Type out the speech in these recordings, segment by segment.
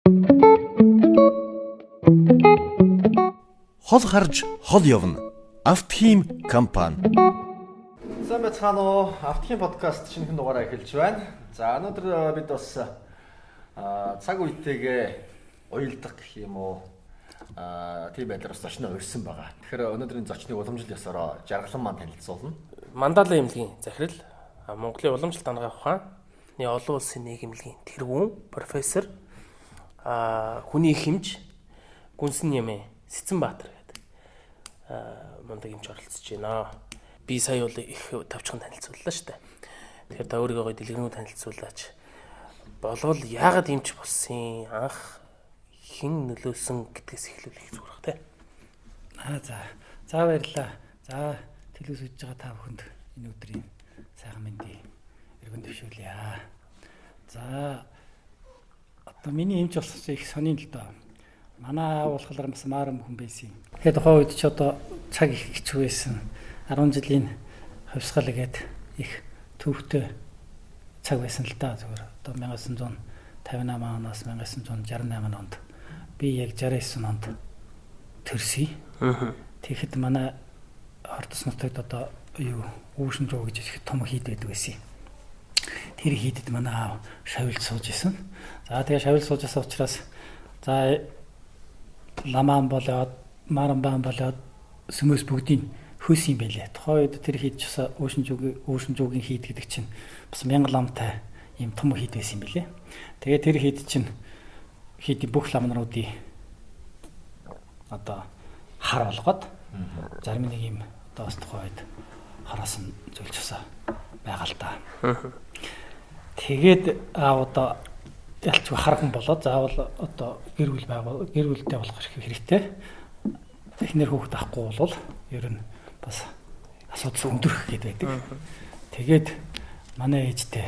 Хол харж хол явна. Автхим компани. Сайн байцгаана уу? Автхим подкаст шинэхэн дугаараа эхэлж байна. За өнөөдөр бид бас цаг үетэйгээ уялдах гэх юм уу? Тийм байдлаар бас зочноо урьсан байгаа. Тэгэхээр өнөөдрийн зочныг уламжлал ёсороо жаргалан маань танилцуулна. Мандала эмнэлгийн захирал, Монголын уламжлалт дарга ухааны олон улсын нийгэмлэгийн тэргүүн профессор, хүний хэмж Гүнсэн Нямын Сэцэнбаатар гэдэг мундаг эмч оролцож байна. Би сая бол их тавчхан танилцууллаа шүү дээ. Тэгэхээр та өөрийгөө гоё дэлгэрэнгүй танилцуулаач. Болвол яагаад эмч болсон, анх хэн нөлөөсөн гэдгээс эхлүүлэх зүгээр бах тий. За баярлалаа. За телевиз үзэж байгаа та бүхэнд энэ өдрийн сайхан мэндийг өргөн төвшүүлье. За одоо миний эмч болсон их сонин л доо. Манай уулхалаар бас маарам хүн байсан. Тэгэхээр тухайн үед ч одоо цаг их хэцүү байсан. 10 жилийн хувьсгал гээд их төвхтэй цаг байсан л да. Зүгээр одоо 1958 оноос 1968 онд би яг 69 онд төрсөн. Тэгэхэд манай Ордос нутагт одоо юу үүшин жоо гэж их том хийд байдаг байсан. Тэр хийдэд манай аав шавилж сууж исэн. За тэгээ шавилж сууж байгаа учраас за ламаан болоод марамбаан болоод сүмөөс бүгдийг хөөс юм байлээ. Тухайн үед тэр хийж часа үүшин жуугийн хийд гэдэг чинь бас 1000 ламтай ийм том хийд байсан юм байлээ. Тэгээ тэр хийд чинь хийдийн бүх ламнаруудыг одоо хар болгоод зарим нэг юм одоо бас тухайн үед хараас нь зөвлөж часа байгаа л да. Тэгээд одоо ялчгүй хархан болоод заавал одоо гэр бүлтэй болох хэрэгтэй. Эхнэр хүүхэд авахгүй бол ер нь бас асуудал өндөрөх гээд байдаг. Тэгээд манай ээжтэй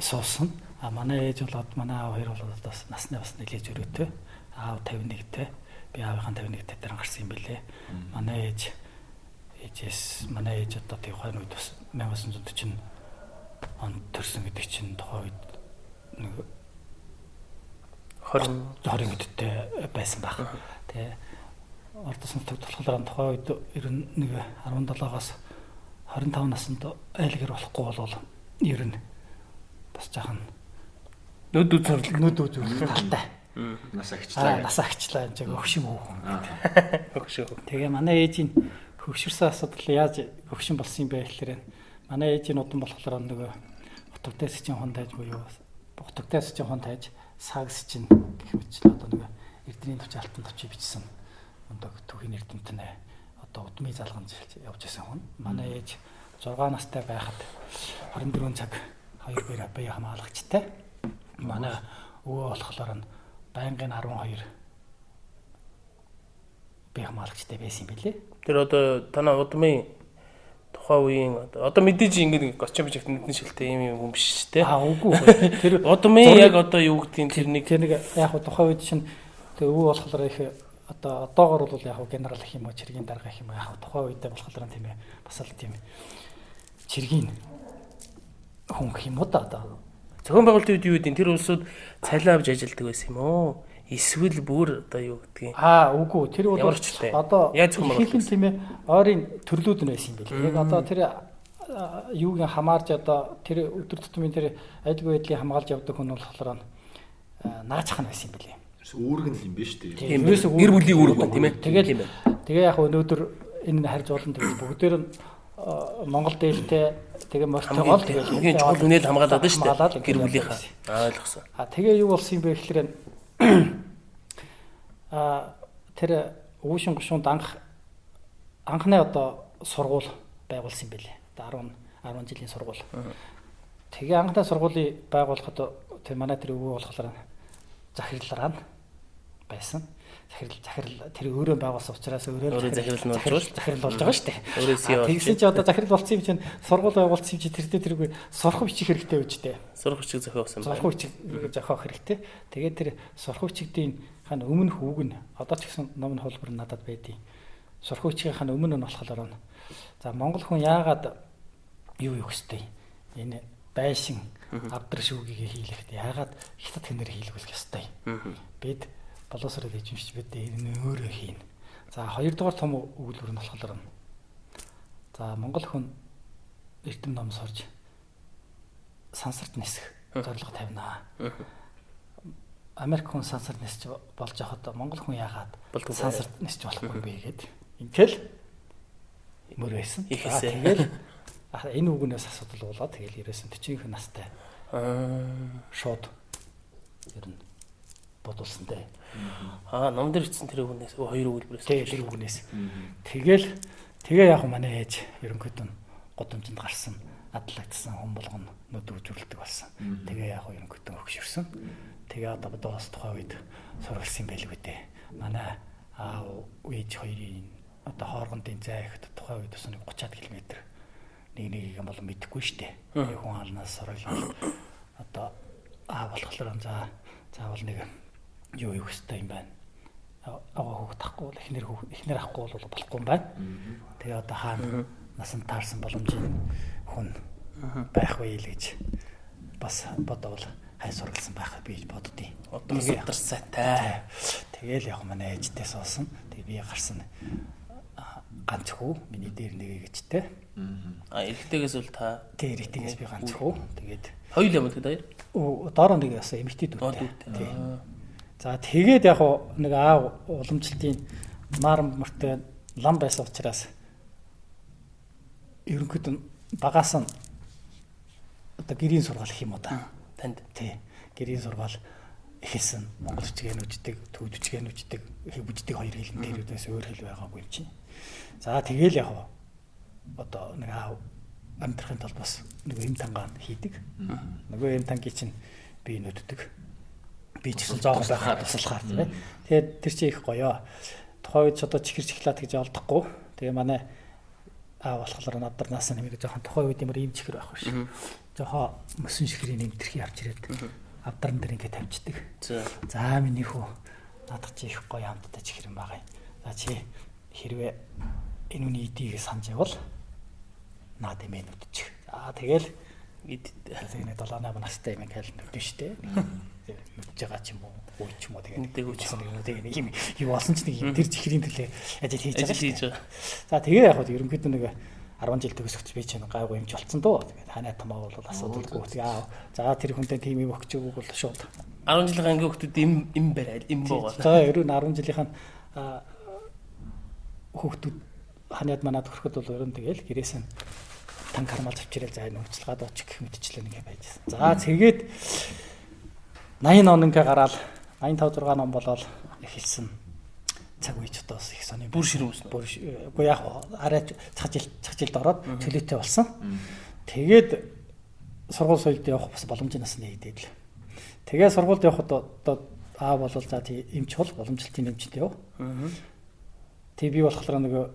суусан. Манай ээж болоод манай аав хоёр болоод бас насны бас нэлээд өрөөтэй. Аав 51-тэй, би аавынхаа 51-тэй дээр гарсан юм билээ. Манай ээж одоо тийм хойно үед бас 1940 онд төрсөн гэдэг чинь тухайн үед нэг 20 үедтэй байсан баг. Тэгээ Ордос нутагт болохоор тухайн үед ер нь нэг 17-аас 25 наснд айлгэр болохгүй бол ер нь бас жаахан нүд үзэрлэг талтай. Нас агчлаа энэ хөгшин хүүхэн. Тэгээ манай ээжийн хөгшөрсөн асуудал яаж хөгшин болсон юм бэ гэхээр манай ээжийн удан болохоор нөгөө утгатай счин хон тайж буюу утгатай счин хон тайж сагс чин гэх мэт одоо нөгөө эрдэнийн төвч алтан төвчийг бичсэн өндөг түүхийн эрдэмтэн одоо удмын залгамж явж байсан хүн. Манай ээж 6 настай байхад 24 цаг 2 бие хамгаалагчтай. Манай өвөө болохоор байнгын 12 бие хамгаалагчтай байсан юм билээ. Тэр одоо танаа удмын тухайн үеийн одоо мэдээж ингэж гочон бижигт мэдэн шилтэй юм хүн биш шүү дээ. Үгүй. Тэр удмын яг одоо юу гэдгийг тэр нэг яг тухайн үед чинь өвөө болохоор их одоо одоогор бол яг генерал гэх юм уу чиргийн дарга гэх юм уу яг тухайн үедээ болохоор тийм ээ бас л тийм чиргийн хүн гэх юм уу да одоо зохион байгуулалтын үед юу гэдэг тэр улсууд цалин авч ажилладаг байсан юм уу? Эсвэл бүр одоо юу гэдгийг үгүй тэр бол одоо ихэнх тийм ээ ойрын төрлүүд нь байсан юм билээ. Яг одоо тэр юуг хамаарж одоо тэр өдөр тутмын тэр айлгүй байдлыг хамгаалж явдаг хүн болохоор наачхан байсан юм билээ. Үүрэг нь юм биш үү? Тийм гэр бүлийн үүрэг байна тийм ээ. Тэгээ яг өнөөдөр энэ харж олон төрөл бүгдээр нь Монгол дээлтэй тэгээ морьтойгоо тэгээ чухал үнэл хамгаалаад байна шүү дээ. Гэр бүлийнхаа ойлгосон. Тэгээ юу болсон юм бэ гэхээр тэр өвшин гушуунд анхны одоо сургууль байгуулсан юм байлээ. Одоо 10 жилийн сургууль. Тэгээ анхны сургуулийг байгуулахад тэр манай тэр өвөө болохоор захирлаараа байсан. Захирал тэр өөрөө байгуулсан учраас өөрөө захирал болж байгаа шүү дээ. Тэгсэн чи одоо захирал болсон юм чинь сургууль байгуулсан юм чи тэргүй сурах бичих хэрэгтэй байж дээ. Сурах бичиг зохиосон байна. Сурах бичиг зохиох хэрэгтэй. Тэгээд тэр сурах бичигдийн хань өмнөх үг нь одоо ч гэсэн номын хөлбөр надад байдیں۔ Сурах бичгийн өмнө нь болохоор за Монгол хүн яагаад юу хийх ёстой? Энэ байшин авдар шүүгийг хийлэхэд яагаад хятад хэнээр хийлгүүлэх ёстой юм. Бид боловсрол эзэмшиж бид энэ өөрөө хийн. За хоёрдугаар том өгүүлбэр нь болохоор за Монгол хүн эрдэм ном сорж сансарт нисэх зорилго тавина. Америк хүн сансарт нисэж болж байхад Монгол хүн яагаад сансарт нисэж болохгүй бэ гэдэг. Ингээл мөр байсан. Тэгэл энэ үгнээс асуудал болоод тэгэл 49 настай шууд ер нь бодулсантай. Ном дээр бичсэн тэр үгнээс хоёр өгүүлбэрээс. Тэр үгнээс. Тэгээ яг манай ээж ерөнхийдөө годомжинд гарсан, адлагдсан хүн болгоно нүд үзүүлдэг болсон. Тэгээ яг ерөнхийдөө өгшөрсөн. Тэгээ одоо бодоос тухай үед сургалсан байлгүй дээ. Манай аав ээж хоёрын одоо хооргондын зай ихт тухай үед бас 30-аад км нэг юм бол мэдэхгүй штэ. Хүн алнаас сороглол одоо болохоор заавал нэг юу өстэй юм байна. Аваа хүүхд тахгүй бол эхнэр ахгүй бол болохгүй юм байна. Тэгээ одоо хаана насан таарсан боломжийн хүн байх вэ л гэж бас бодвол хай сургалсан байх би боддیں۔ Одоо сударсаатай. Тэгэл яг манай ээжтэй суусан. Тэгээ би гарсан ганц хүү миний дээр нэг гэжтэй. Эрэгтэйгээс бол та тэр эрэгтэйгээс би ганц хүү. Тэгээд хоёул юм тэгээд доороо нэг ясаа эмэгтэй дүүтэй. За тэгээд яг нэг аав уламжлалтын марм мөртэй лам байсан учраас ерөнхийдөө багаас нь одоо гэрийн сургаал гэх юм уу та танд тий гэрийн сургаал эхэлсэн монгол хүчгээнүүчдэг төвд хүчгээнүүчдэг бүждэг хоёр хэлэн дээрээс өөр хэл байгаагүй юм чинь. За тэгэл яг одоо нэг аав амьдрахын тулд бас нэг эм тангаа хийдэг. Нөгөө эм тангийн чинь би нүддэг. Би ч гэсэн зоогоо байхад туслахаар тийм. Тэгээд тэр чинь их гоё. Тухайн үед одоо чихэр чихлаад гэж олдохгүй. Тэгээ манай аав болохоор надарнаас нэмээд жоохон тухайн үед ямар ийм чихэр байх биш. Жохоо мөсөн чихрийн нэмтэрхий авч ирээд авдарн дээр ингээд тавьчихдаг. За миний хүү надад чи их гоё амттай чихэр юм байгаа юм. За чи хэрвээ энэ үний эдийг санаж явал наад эмээ нүдчих. За тэгэл нэг 7-8 настай юм хэл нүдэн штэ. Нүдж байгаа ч юм уу, ууч ч юм уу тэгээд нэг юм болсон ч нэг юм тэр чихрийн төлөө ажил хийж байгаа. За тэгээ яг хөө ерөнхийдөө нэг 10 жил төгсөж би чинь гайгүй юмч болцсон дөө. Тэгээд ханаа томоо бол асуудалгүй. За тэр хүнтэй тийм юм өгч өгөг бол шууд 10 жилийн ангийн хүүхдүүд им барайл им боо. За ерөн 10 жилийнхэн хүүхдүүд ханаад манад хөрөхөд бол ерөн тэгэл гэрээс нь танк хармал завчирэл за энэ уучлаад очих гэх мэтчлэн ингэ байжсэн. За тэгээд 80 он ингээ гараад 85 6 он болоод эхэлсэн. Цаг үеч одоос их сони бүр ширүүсэн. Үгүй яг арай цаг жилд ороод чөлөөтэй болсон. Тэгээд сургууль соёлд явах бас боломжийн насны хэдээд л. Тэгээд сургуульд явахад одоо аа болол за тийм эмч бол боломжлтын эмчд яв. Тэг би болохоор нөгөө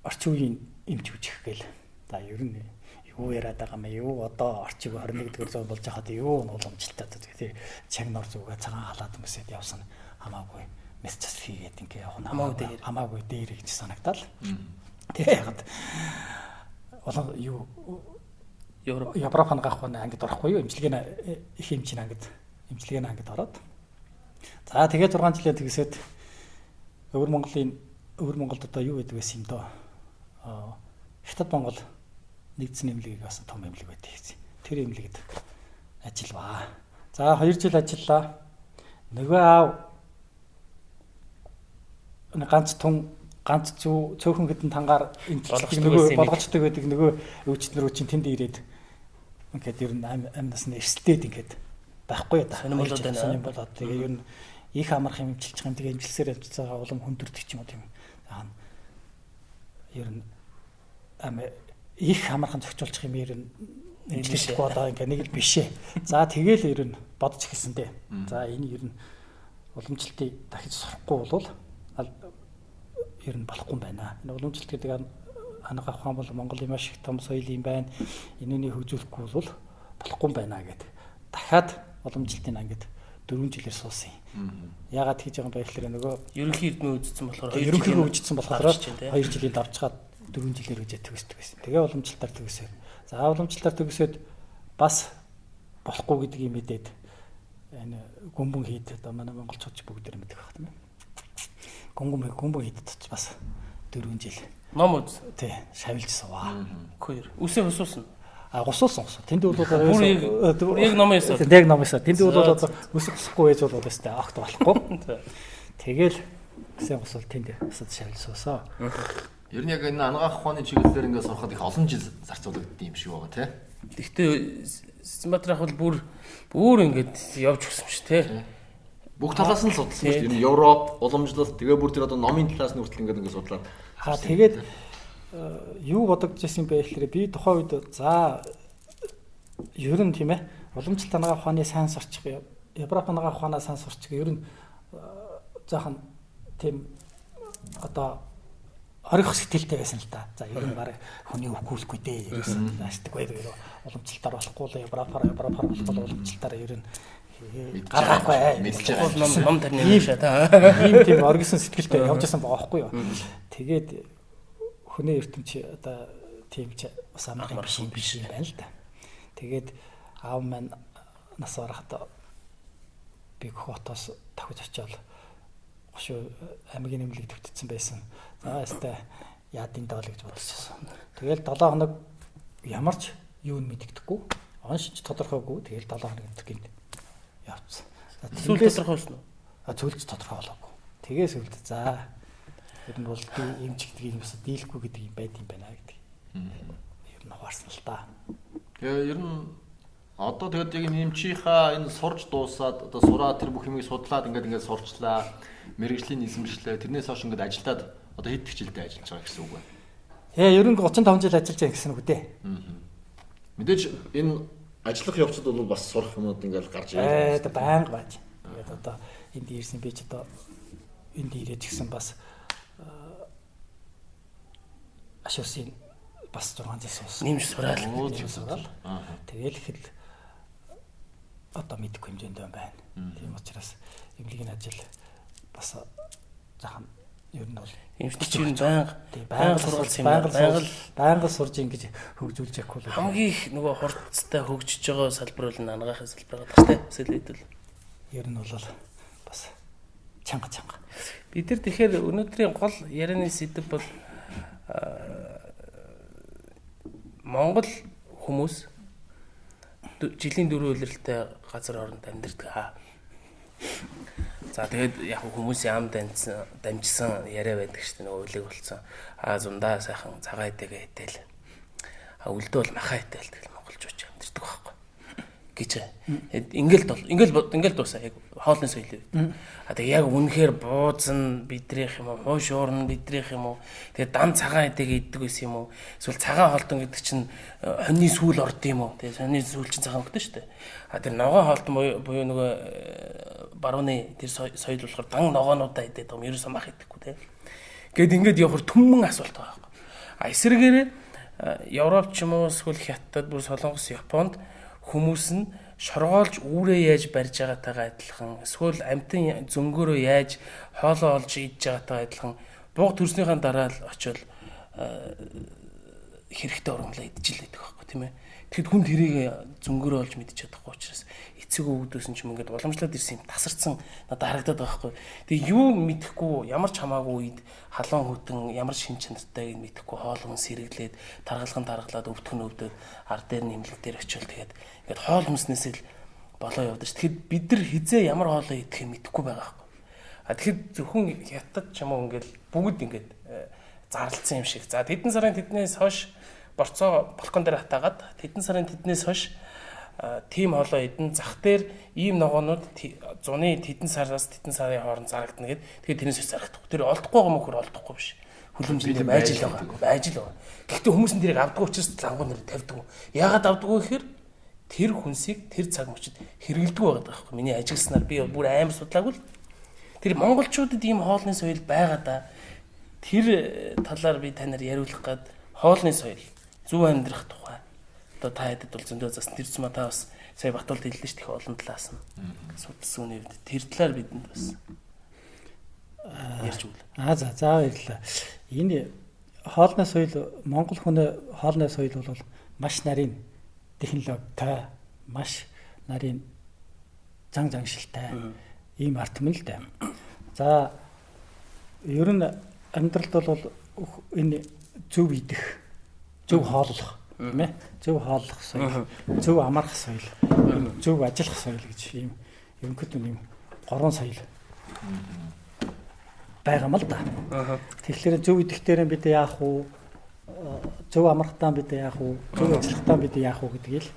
орчин үеийн эмч үжих гээл. За ер нь юу яриад байгаа юм юу одоо орчиг 21-р зуун болж байхад юу уламжлалтай тэгээд чаг нор зүгээ цагаан халаад өмсөд явсан хамаагүй мессеж хийгээд ингээ явах хамаагүй дээр гэж санагдал. Тэгээ ягаад юу Европ хангах хүн ангид орохгүй юу эмчилгээний их эмчийн эмчилгээний ангид ороод за тэгээ 6 жилийн тэгсэд өвөр Монголд одоо юу гэдэг байсан юм доо Хятад Монгол нэгдсэн эмнэлгийг бас том эмнэлэг байдаг гэсэн. Тэр эмнэлэгт ажиллаваа. За 2 жил ажиллаа. Нөгөө аав ганц цөөхөн хэдэн тангаар эмчилдэг нөгөө болгочдөг байдаг нөгөө өвчтнөр чинь тэнд ирээд ингээд ер нь амнаас нь эрсдээд ингээд байхгүй да. Сонирн болоод тэгээ ер нь их амарх эмчилчих юм тэгээ эмчилсээр явж байгаа улам хүндэрдэг ч юм уу тийм. Ер нь их амархан зохицуулчих юм ер нь эмчилж бодоо ингээ нэг л бишээ. За тэгэл ер нь бодож эхэлсэн дээ. За энэ ер нь уламжлалтыг дахиж сурахгүй бол ер нь болохгүй юм байна. Энэ уламжлалт гэдэг ханах авах юм бол Монголын маш их том соёл юм байна. Энэний хөгжүүлэхгүй бол болохгүй юм байна гэдэг. Дахиад уламжлалтын ангид 4 жилээр суусан юм. Яагаад хийж байгаа юм бэ гэхээр нөгөө ерөнхий эрдмийн үзсэн болохоор 2 жилийн давчгаад 4 жилээр үжээ төгсдөг байсан. Тэгээ уламжлалтаар төгсөөд. За уламжлалтаар төгсөөд бас болохгүй гэдгийг мэдээд энэ гүнбэн хийд одоо манай монголчууд ч бүгд мэдэх байх тийм ээ. Гүнбэн хийдэд ч бас 4 жил ном үз. тий шавилж суваа. Үгүй үсээ хусуулсан. Гусуулсан. Тэнд бол яг ном ясаа. Яг ном ясаа. Тэнд бол одоо үсэх гусахгүй байж бол өстэй огт болохгүй. Тэгэл гэсэн гусвал тэнд асад шавилж суусаа. Ер нь яг энэ анагаах ухааны чиглэлээр ингээд сурахад их олон жил зарцуулагдсан юм шиг байгаа тий. Гэхдээ Симбатрах бол бүр ингээд явж өгсөн шүү тий. Бүх талаас нь судалсан шүү дээ. Европ, уламжлалт, тэгээ бүр тэр одоо номын талаас нь хүртэл ингээд судлаад. Тэгээд юу бодогдож байсан бэ гэхээр би тухайн үед за ер нь тийм ээ уламжлалт анагаах ухааны сайн сурчих, Европ анагаах ухаанаа сайн сурчих ер нь заахан тийм одоо орих сэтгэлтэй байсан л та. За ер нь баг хүний өвгүүлэхгүй дээ ерөөсөн наашдаг байдаг юу. Уламжлалтаар болохгүй л Европаар болохгүй уламжлалтаар ер нь гарахгүй мэдчихвэл ном тарны шаа та. Ийм тийм оргисон сэтгэлтэй явж байсан байгаа байхгүй юу. Тэгээд хүний ертөнц одоо тийм ч бас амархан биш юм байна л да. Тэгээд аав маань нас барахад би хотоос тавхиж очиод гошуу аймгийн нэмлэг төвтсөн байсан. За ястай яадын доол гэж бодчихсон. Тэгэл 7 хоног ямарч юу мэддэггүй. Оншиж тодорхойгүй. Тэгэл 7 хоног гинт явцсан. Сүүл тодорхойлсон уу? Зөвлөж тодорхой болоогүй. Тэгээс үлд за тэр нь бол би юм чигдгийг юм дийлэхгүй гэдэг юм байт юм байна гэдэг. Ер нь хуваарсан л та. Тэгээ ер нь одоо тэгээд яг нэмчийнхаа энэ сурж дуусаад одоо сураад тэр бүх юмыг судлаад ингээд сурчлаа. Мэргэжлийн эзэмшлээ. Тэрнээс хойш ингээд ажилдаад одоо хэд хичээлдээ ажиллаж байгаа гэсэн үг байна. Ер нь 35 жил ажиллаж байгаа гэсэн үг дээ. Мэдээж энэ ажиллах явцад бол бас сурах юмуд ингээд гарч ирээд байна. Байнга байж. Тэгээд одоо энд ирсэн би ч одоо энд ирээд гисэн бас ашуусын бас 6 жил суусан. Нэмж сураал. Тэгэл ихэл одоо мэдгүй хэмжээнд байна. Тийм учраас эмнэлгийн ажил бас заахан ер нь бол эмчтэй чинь байнга сургалсан юм байнга сурж ингэж хөгжүүлж явах бол хамгийн их нөгөө хурцтай хөгжиж байгаа салбар бол анагаахын салбар байгаа тийм ер нь бол бас чанга бид нар тэгэхээр өнөөдрийн гол ярианы сэдэв бол Монгол хүмүүс жилийн 4 улиралтай газар хооронд амьдардаг. За тэгээд яг хүмүүсийн ам дамжсан яриа байдаг шүү дээ нөгөө үлэг болсон. Зундаа сайхан цагаан идэгээ хэтэл. Үлдээ бол махаа хэтэл тэгэл монголчууд амьдэрдэг байхгүй. Гэж. Ингээл дуусаа яг хоолны соёл. Тэгээ яг үнэхээр буузан бидрийнх юм уу, хууш уурн бидрийнх юм уу. Тэгээ дан цагаан идэгээ иддэг байсан юм уу? Эсвэл цагаан холдон гэдэг чинь хоньны сүүл орд юм уу? Тэгээ хоньны сүүл чинь цагаан өгдөө шүү дээ. Тэр ногоон холдон буюу нөгөө барууны тэр соёл болохоор дан ногоонуудаа идээд байгаа юм. Ерөөсөө мах идэхгүй те. Гэт ингээд явахар түмэн асуулт байгаа байхгүй. Эсвэргээр Европ ч юм уу эсвэл Хятад бүр Солонгос, Японд хүмүүс нь шоргоолж үүрээ яаж барьж байгаатайгаа адилхан эсвэл амтын зөнгөөрөө яаж хоолоо олж идж байгаатайгаа адилхан бууг төрснийхаа дараа л очиод хэрэгтэй урамлаа идчихлээ гэдэг байхгүй тийм ээ. Тэгэхэд хүн тэрийг зөнгөөрөө олж мэдчих чадахгүй учраас эцэг өвгдөөсөн ч юм ингээд уламжлаад ирсэн юм тасарсан надад харагдаад байгаа байхгүй. Тэгээ юу мэдэхгүй ямар ч хамаагүй үед халуун хөтөн ямар шин чанартай мэдэхгүй хоол хүн сэргэлээд таргалаад өвдгөн өвдөд ар дээр нэмлэг дээр очивол тэгээд ингээд хоол хүнснээсээ л болоо явдаг ш. Тэгэхэд бид нар хизээ ямар хоолоо идэх юм мэдэхгүй байгаа байхгүй. Тэгэхэд зөвхөн Хятад ч юм уу ингээд бүгд ингээд зарлцсан юм шиг. За тэдэн сарын тэднээс хойш борцоо балкон дээр хатаагаад тэдэн сарын тэднээс хойш тим хоолоо идэн зах дээр ийм ногоонууд зуны тэдэн сараас тэдэн сарын хооронд зарагдана гэд тэгээд тэрнээс зарагдахгүй. Тэр олдохгүй байгаа мөхөр олдохгүй биш. Хүлэмжлэлээ байж л байгаа. Гэхдээ хүмүүс нь тэрийг авдаггүй учраас лангуу нэр тавьдаг. Яагаад авдаггүй гэхээр тэр хүнсийг тэр цаг мөчид хэрэгэлдэг байгаа байхгүй. Миний ажигласнаар би бүр амар судлаагүй л тэр монголчуудад ийм хоолны соёл байгаа да. Тэр талаар би танаар яриулах гээд хоолны соёл зөв амьдрах тухай. Одоо та хэдэд бол зөндөө зас тэр зам та бас сая Батуулд хэллээ шүү дээ олон талаас нь. Судалсан үнэ тэр талаар бидэнд бас ярьж өгөл. За баярлалаа. Энэ хоолны соёл Монгол хүний хоолны соёл бол маш нарийн технологитой маш нарийн зангшилтай ийм арт юм л дээ. За ер нь амьдралд бол энэ зөв идэх, зөв хооллох тийм ээ. Зөв хооллох соёл, зөв амарх соёл, зөв ажиллах соёл гэж ийм ерөнхийдөө ийм 3 соёл байгаа юм л да. Тэгэхээр зөв идэхтэр бид яах вэ? Зөв амрахтаа бид яах вэ? Зөв ажиллахтаа бид яах вэ гэдгийг л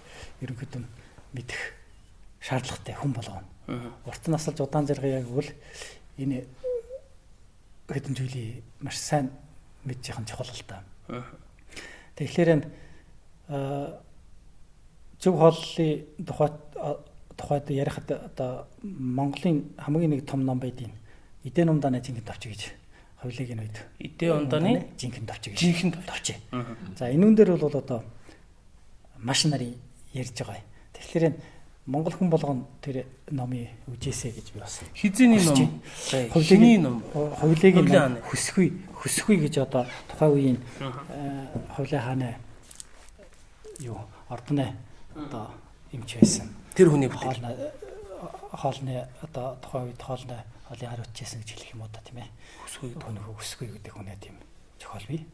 ерөнхийдөө мэдэх шаардлагатай хүн болгоно. Урт насалж удаан зэрэг яг бол энэ хэдэн жилийн маш сайн мэдж яхан чухал л та. Тэгэхээр зөв хооллолын тухайд ярихад одоо Монголын хамгийн нэг том ном байдیں۔ Эдэн умдааны жинхэнэ товч гэж хавлыг энэ үед. Эдэн умдааны жинхэнэ товч гэж. Жинхэнэ товч. За энүүн дээр бол одоо маш нарийн ярьж байгаа. Тэгэхээр Монгол хүн болгон тэр номыг үжээсэй гэж би бас. Хизээний ном, хөвлөгийн ном, хөвлөгийн ном хөсгүй гэж одоо тухайн үеийн хөвлөө хааны юу ордны одоо эмч байсан. Тэр хүний бүтээл. Хоолны одоо тухайн үед хоолны хоолыг харуулчихсан гэж хэлэх юм уу та тийм ээ. Хөсгүй гэдэг хүнээ тийм зохиол бий.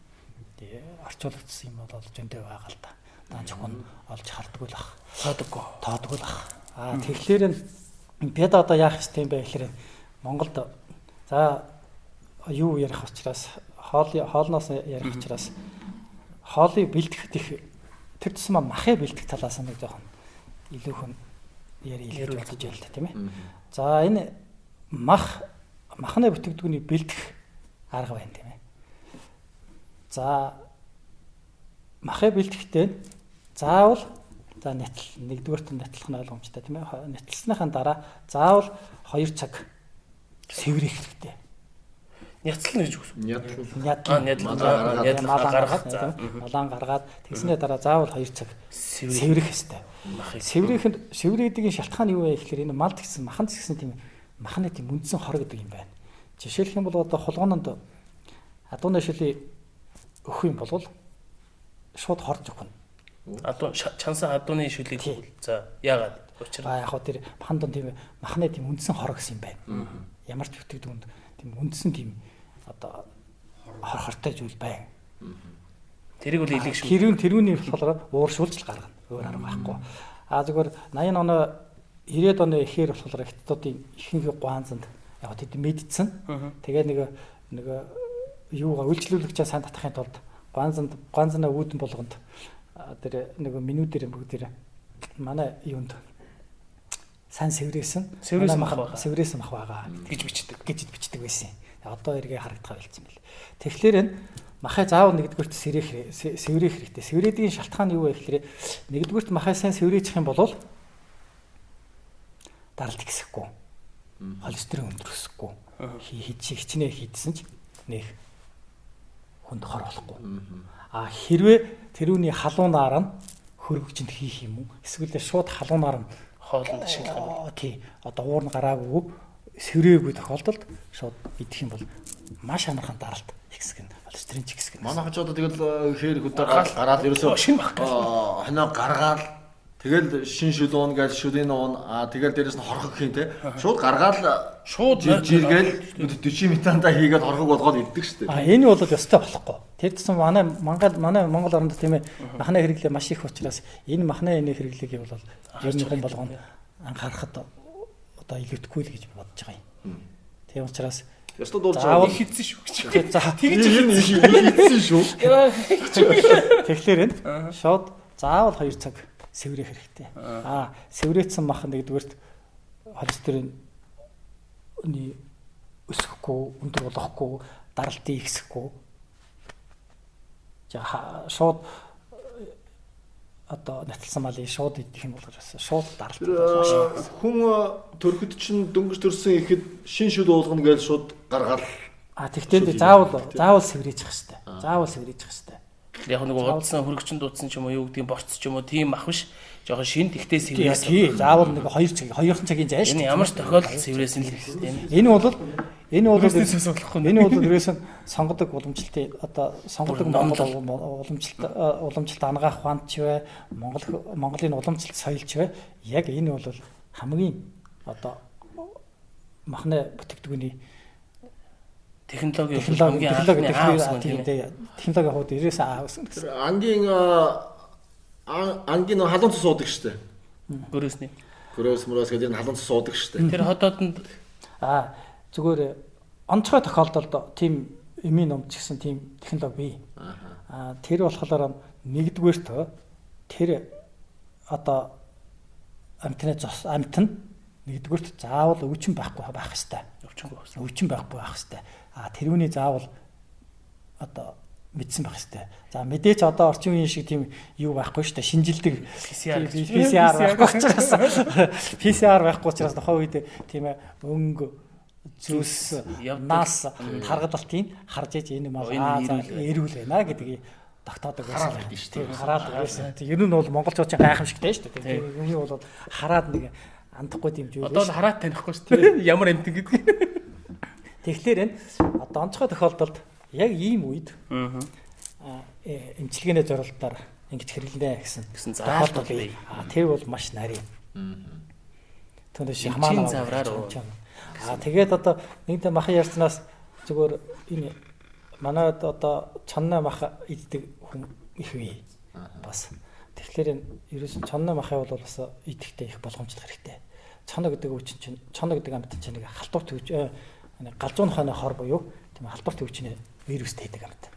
Тэгээ орчуулагдсан юм бол зөндөө байгаа л та. Даан чухал олж хардггүй л ах. Тоодгүй л ах. Тэгэхээр бид одоо яах ёстой юм бэ гэхээр Монголд за юу ярих учраас хоолноос ярих учраас хоолыг бэлтгэх тэр тусмаа махыг бэлтгэх талаас нь жоохон илүү хүн ярих болж байна л тийм ээ. За энэ махны бүтээгдэхүүний бэлтгэх арга байна тийм ээ. За махыг бэлтгэхдээ заавал за нэгдүгээрт нэтлэх нь ойлгомжтой тийм ээ. Нэтлснийхаа дараа заавал 2 цаг сэврэх хэрэгтэй. Няцлна гэж үгс. Малан гаргаад тэгснээр дараа заавал 2 цаг сэврэх хэрэгтэй. Сэврээдгийн шалтгаан юу вэ гэхээр энэ малд гэсэн махан гэсэн тийм махны тийм үндсэн хор гэдэг юм байна. Жишээлх юм бол одоо хулгоонд адууны шилий өгөх юм бол шууд хорж өгнө. Чансан адууны шүлийг за яагаад учир яг хөө тэр махан дон тийм махны тийм үндсэн хор гэсэн юм байна. Ямар ч бүтээгдэхүүнд тийм үндсэн тийм одоо хортой зүйл байна. Тэрийг бол илэг шүү. Тэрүүний болохоор ууршуулж гаргана. Өөр арга байхгүй. Зүгээр 80 оны 90-ад оны ихээр болохоор хятадуудын ихэнх гуанзанд яг тэд мэдсэн. Тэгээ нэг юугаа үйлчлүүлэгчээ сайн татахын тулд гуанзана үүдэн болгонд тэр нэг минутээр бүгдээр манай юунд сайн сэврээсэн мах байгаа гэж бичдэг байсан. Одоо эргээ харагдах байлцсан бэл. Тэгэхээр энэ махаа заавал нэгдүгürt сэврэх хэрэгтэй. Сэврээдгийн шалтгаан юу вэ гэхээр нэгдүгürt махаа сайн сэврээчих юм бол даралт ихсэхгүй. Холестерин өндөрсөхгүй. Хичнээн хийдсэн ч нэх хүнд хор болохгүй. Хэрвээ тэрүүний халуунаар нь хөргөгчөнд хийх юм уу? Эсвэл шууд халуунаар нь хоолнд ашиглах. Тий. Одоо уур нь гараагүй сэврээгүй тохиолдолд шууд идэх юм бол маш амархан даралт ихсгэн, холестерин ч ихсгэн. Манай хажуудаа тэгэл хээр хөдөө гараад ерөөсөө шинэ бах. Хоноо гаргаад тэгэл шин шүлүүн гэж шүлийн уун тэгэл дээрэс нь хорхог хийн те. Шууд гаргаад шууд жиргээл 40 метанда хийгээд хорхог болгоод иддэг шүү дээ. Энэ бол ёстой болохгүй. Тэр гэсэн манай Монгол оронд тийм ээ махны хэрэглээ маш их учраас энэ махны хэрэглээг бол ер нь хүн болгоно анхаарахад одоо илүүдэхгүй л гэж бодож байгаа юм. Тийм учраас ёстой дуулж заавал хийдсэн шүү гэж. За тэгж хийдсэн шүү. Тэгэхээр энэ шууд заавал 2 цаг сэврэх хэрэгтэй. Сэврээдсэн мах нэгдүгээрт холестерин өсөхгүй, өндөр болохгүй, даралтын ихсэхгүй. За шууд одоо наталсан малыг шууд идэх юм бол шууд даралт болно. Хүн төрөхөд чинь дөнгөж төрсөн ихэд шин шүл уулгана гэж шууд гаргаад тэгтээ заавал сэврээжих хэрэгтэй. Заавал сэврээжих хэрэгтэй. Яг нэг удсан хөргөчн дуудсан ч юм уу юу гэдгийг борц ч юм уу тийм мах биш. Жохон шин тэгтээ сэврээс. Тий, заавал нэг 2 цагийн зай шүү. Энэ ямар ч тохиолдолд сэврээсэн л хэрэгтэй. Энэ бол Энэ бол болохгүй. энэ бол ерөөсөн сонгодог уламжлалтын одоо сонгодог уламжлалт ангаах ухаанд ч вэ Монголын уламжлалт соёл ч вэ яг энэ бол хамгийн одоо махны бүтээгдэхүүний технологийн хувьд ерөөсөн авсан гэсэн. Ангийн халуун цус суудаг штэ. Гөрөөсний. Гөрөөс мөрөөс гэдэг нь халуун цус суудаг штэ. Тэр хотоодонд зүгээр онцгой тохиолдолд тийм эмийн ном ч гэсэн тийм технологи бий. Тэр болохоор нэгдүгээрт тэр одоо амтны нэгдүгээрт заавал өвчин байхгүй байх хэвээр. Өвчин байхгүй байх хэвээр. Тэрүүний заавал одоо мэдсэн байх хэвээр. За мэдээч одоо орчин үеийн шиг тийм юу байхгүй шүү дээ. Шинжилдэг PCR байхгүй учраас тухайн үед тийм өнгө зүс нас харгалалтыг харж иж энэ мал эрүүл байна гэдгийг тогтоодог байсан шүү дээ. Хараад байсан. Ер нь бол монголчуудын гайхамшигтай шүү дээ. Үүний бол хараад нэг андахгүй дэмжүүл. Одоо л хараад танихгүй шүү дээ. Ямар амтэн гэдэг. Тэгэхээр энэ одоо онцгой тохиолдолд яг ийм үед эмчилгээний зорилтоор ингэж хэрэглэнэ гэсэн заалтууд бий. Тэр бол маш нарийн. Түүнээс хамаалал завраар. Тэгээд одоо нэгдэ махан ярьснаас зүгээр энэ манайд одоо чонны мах иддэг хүн их бий. Бас. Тэгэхээр энэ ерөөсөн чонны махыг бол бас идэхтэй их болгоомжлох хэрэгтэй. Чоно гэдэг өвчин чинь чоно гэдэг амьтан чинь нэг халдварт галзуун хойно хор буюу тийм халдварт өвчний вирустэй байдаг амьтан.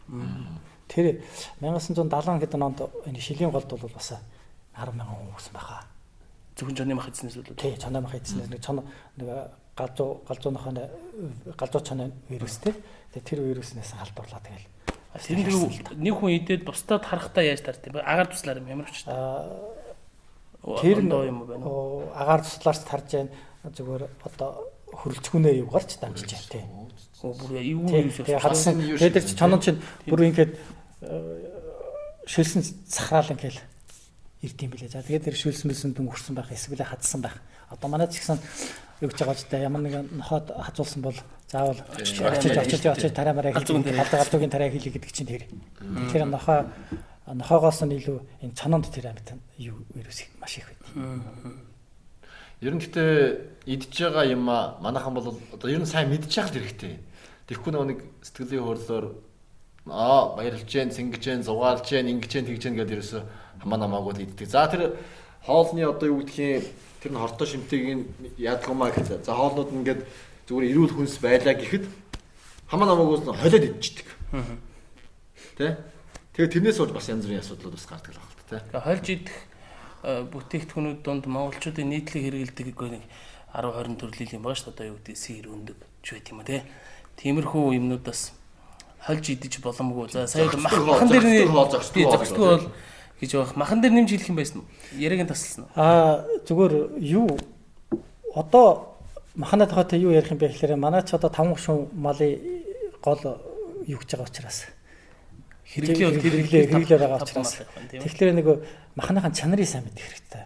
Тэр 1970 гэдэг онд энэ шилийн голд бол бас 10,000 хүн өгсөн байхаа. Зөвхөн чоны мах эзнээс үү? Тий, чоны мах эзнээс нэг чоно нэг галзуун хойно галзуу чоны вирустэй. Тэр вируснээс халдварлаа тэгэл. Тэр нэг хүн идээд бусдад харахтаа яаж тарт юм бэ? Агаар туслаар юм ямар ч. Тэр юм байна. Агаар туслаарч тарж байна. Зүгээр одоо хөрөлцгүүнээ юу гарч дамжиж байна тий. Бүр юу юм шиг. Тэгээд чи чонон чинь бүр ингээд шилсэн сахраал ингээл ирд юм билээ. За тэгээд тэр шилсэн дүн хүрсэн байх эсвэл хадсан байх. Одоо манай ч гэсэн юу гэж байгаа ч та ямар нэгэн нохоод хазуулсан бол заавал очиж тараа мараа галзуугийн тараа хийлээ гэдэг чинь тэр. Тэгэхээр нохоогоос нь илүү энэ чононд тэр амьтан юу вирус маш их байна. Ер нь гэтээ идж байгаа юм манайхан бол одоо ер нь сайн мэдж байгаа л хэрэгтэй. Тэгэхгүй нэг сэтгэлийн хөдлөөр баярлж जैन, сингэж जैन, зугаалж जैन, ингэж जैन, тэгж जैन гэдэг ерөөсө хамаа намаагүй иддэг. За тэр хоолны одоо юу гэдгийг тэр нь хортой шимтгийг яадаг юм аа гэхэд за хоолнууд нь ингээд зүгээр эрүүл хүнс байлаа гэхэд хамаа намаагүйс нь холиод идчихдэг. Тэ? Тэгээ тэрнээс болж бас янз бүрийн асуудлууд бас гардаг л байна, тэ? Тэгээ хольж идэх бүтээгдэхүүнүүд донд монголчуудын нийтлэг хэрэгэлдэг нэг 10-20 төрлийн юм байна шүү дээ. Одоо юу гэдэг сэр өндөг ч байт юм те. Тиймэрхүү юмнуудаас хольж идэж боломгүй. За сая махан дээр зогсдог бол гэж байх. Махан дээр нэмж хэлэх юм байсан уу? Яриагийн тасалсан уу? Зүгээр юу одоо маханы тухайтай юу ярих юм бэ гэхээр манай ч одоо 5 гушуун малын гол юу гэж байгаа учраас хэрэглээ байгаа учраас тэгэхээр нэг маханыхаа чанарыг сайн мэдэх хэрэгтэй.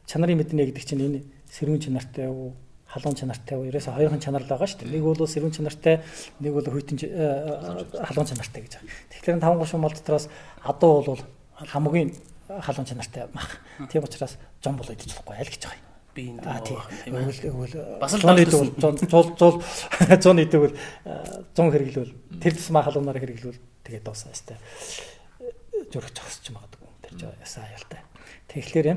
Чанарын мэднэ гэдэг чинь энэ сэрүүн чанартай уу, халуун чанартай уу, ерөөсөө хоёрхан чанар л байгаа шүү дээ. Нэг бол сэрүүн чанартай, нэг бол хүйтэн халуун чанартай гэж байгаа. Тэгэхээр 5 гушуун мал дотроос адуу бол хамгийн халуун чанартай мах. Тийм учраас зам бол идэж болохгүй аль гэж байгаа юм. Би энэ бас л 100 идэвэл 100 хэрэглүүл тэр тусмаа халуунаар хэрэглүүл тэгээд дуусаа штэ зүрх зогсож магадгүй тэр ясаа аюултай. Тэгэхээр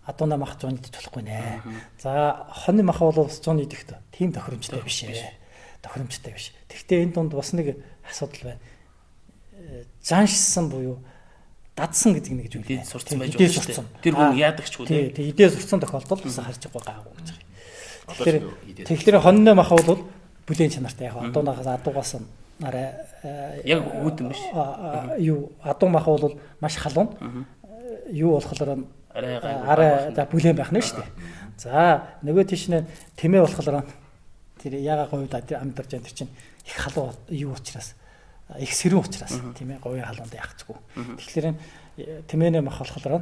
адууна мах 100 идэж болохгүй нэ. За хоньны мах бол 100 идэхтэй тийм тохиромжтой биш ээ. Тохиромжтой биш. Тэгвэл энэ дунд бас нэг асуудал байна. Заншсан буюу дадсан гэдэг нэг зүйл байна. Сурцсан байж болно шүү дээ. Тэр хүн яадаг ч үү. Тий, идээ сурцсан тохиолдолд бас харж байгаа гайгүй гэж байна. Тэгэхээр хоньны мах бол бүлээн чанартай яг адуунаас адуугаас арай яг үүдэн биш. Юу адуу мах бол маш халуун. Юу болохоор арай за бүлээн байх нь шүү дээ. За нөгөө тийш нэ тэмээ болохоор тэр ягаа говьд амьдарч энэ чинь их халуун юу учраас их сэрүүн учраас тийм ээ говийн халуунд яахцгүй. Тэгэхээр тэмээний мах болохоор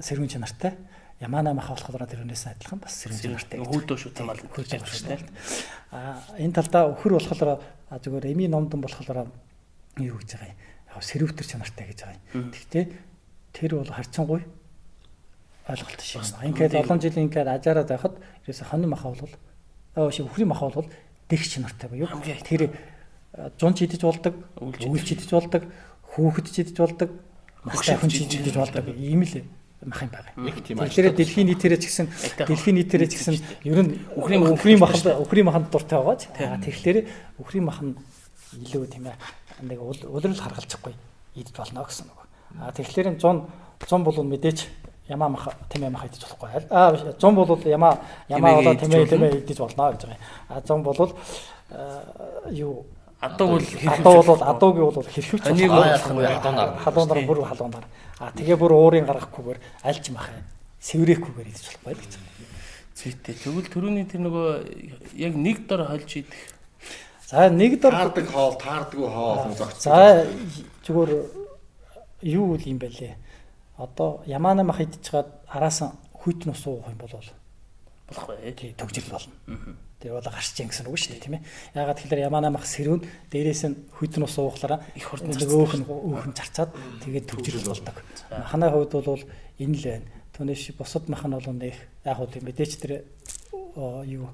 сэрүүн чанартай. Ямана маха болохоор тэрнээс адилхан бас сэрүүн чанартай. Хүүдөө шүтэн мал хүүдөө шүтэн. Энэ талдаа өхөр болохоор зүгээр эми номдон болохоор юу гэж байгаа юм. Яг сэрүүтэр чанартай гэж байгаа юм. Гэхдээ тэр бол харьцангуй ойлголт шиг байна. Ингээд олон жилийн ингээд ажаараад байхад ерөөсө хонь маха бол өхрийн маха бол дэгч чанартай буюу тэр зун чидэж болдог, өвөл чидэж болдог, хүүхэд чидэж болдог, настай хүн чидэж болдог ийм л мах юм байгаа. Тэгэхээр дэлхийн нийтээрээ ч гэсэн ер нь өхрийн маханд дуртай байгаа. Тэгэхээр өхрийн мах нь илүү тийм ээ нэг улирал харгалзахгүй идэж болно гэсэн үг. Тэгэхээр 100 бол мэдээч ямаа мах тэмээ мах идэж болохгүй. 100 бол ямаа болоо тэмээ идэж болно гэж байгаа. 100 бол юу адууг бол хэрхүүч халуунаар бүр халуунаар. Тэгээ бүр уурын гаргахгүйгээр альж мах сэврэхгүйгээр идэж болохгүй л гэж байгаа. Зүйтэй. Тэгвэл түрүүний тэр нөгөө яг нэг дор хольж идэх. За нэг дор таардаггүй хоол зогцсон. За зүгээр юу үл юм бэ лээ. Одоо ямаана мах идэж чад араас нь хүйтэн ус уух юм бол болохгүй. Тий төгжил болно. Тэр бол гарч ийн гэсэн үг шүү дээ тийм ээ. Ягаад тэгэхээр ямаана мах сэрүүн дээрээс нь хүйтэн ус уухлаараа их хурдан өөхөн зарцаад тэгээд төгжил болдог. Маханы хувьд бол энэ л байна. Түүнээс бусад мах нь бол нэг яг хөө тийм мэдээч тэр юу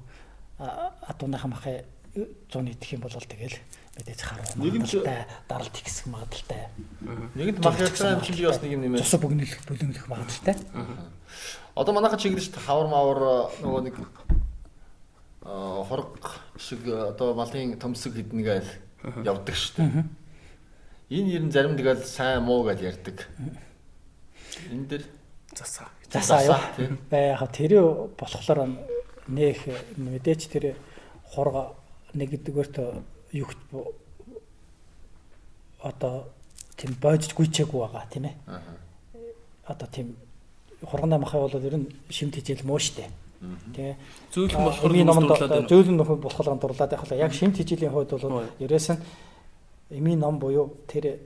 адууныхан махыг 100 идэх юм бол тэгэл мэдээж харах магадaltaй даралт ихсэх магадaltaй. Нэгэнд мах яцсан юм чинь би бас нэг юм нэмээ. Цус бүлэмлэх магадaltaй. Одоо манайхан чиглэж хавар мавар нөгөө нэг хорог шиг одоо малын төмсөг хідэн гээл явдаг шүү дээ. Энэ ер нь зарим тэгэл сайн муу гэж ярьдаг. Энэ дэр засаа юу. Яг тэр болохоор нэх мэдээч тэр хорго нэгдүгээрт юу одоо тийм бойж гүйчээгүй байгаа тийм ээ. Одоо тийм хургана махай бол ер нь шимт хижээл муу штэ. Тэгээ зөөлөн болохоор зөөлөн нөхөд болохоор дурлаад яг яг шимт хижээлийн хувьд бол ерөөс нь эми ном буюу тэр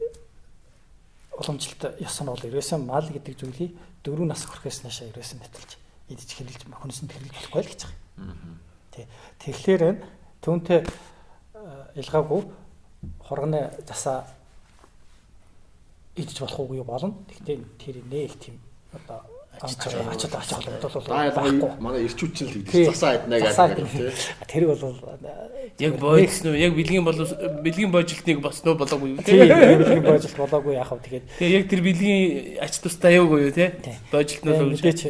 уламжлалт ёс нь бол ерөөс нь мал гэдэг зүйлийг 4 нас хүрэхээс наашаа ерөөс нь нэтэлж идэж хэрэлж хүнсэнд хэрэлж болохгүй л гэж байгаа. Тий. Тэгэхээр түүнтэй ялгаагүй хурганы засаа идэж болох уу болно. Гэхдээ тэр нэг тийм одоо ачаад бол манай ирчүүч л идэж засаа иднэ гэдэг тийм. Тэр бол яг бойцсон уу? Яг бэлгийн бойжилтныг босноо болоогүй юу? Тийм бэлгийн бойжилт болоогүй яах вэ? Тэгээд яг тэр бэлгийн ач тустай аюугүй юу те? Бойжилт нь бол мэдээч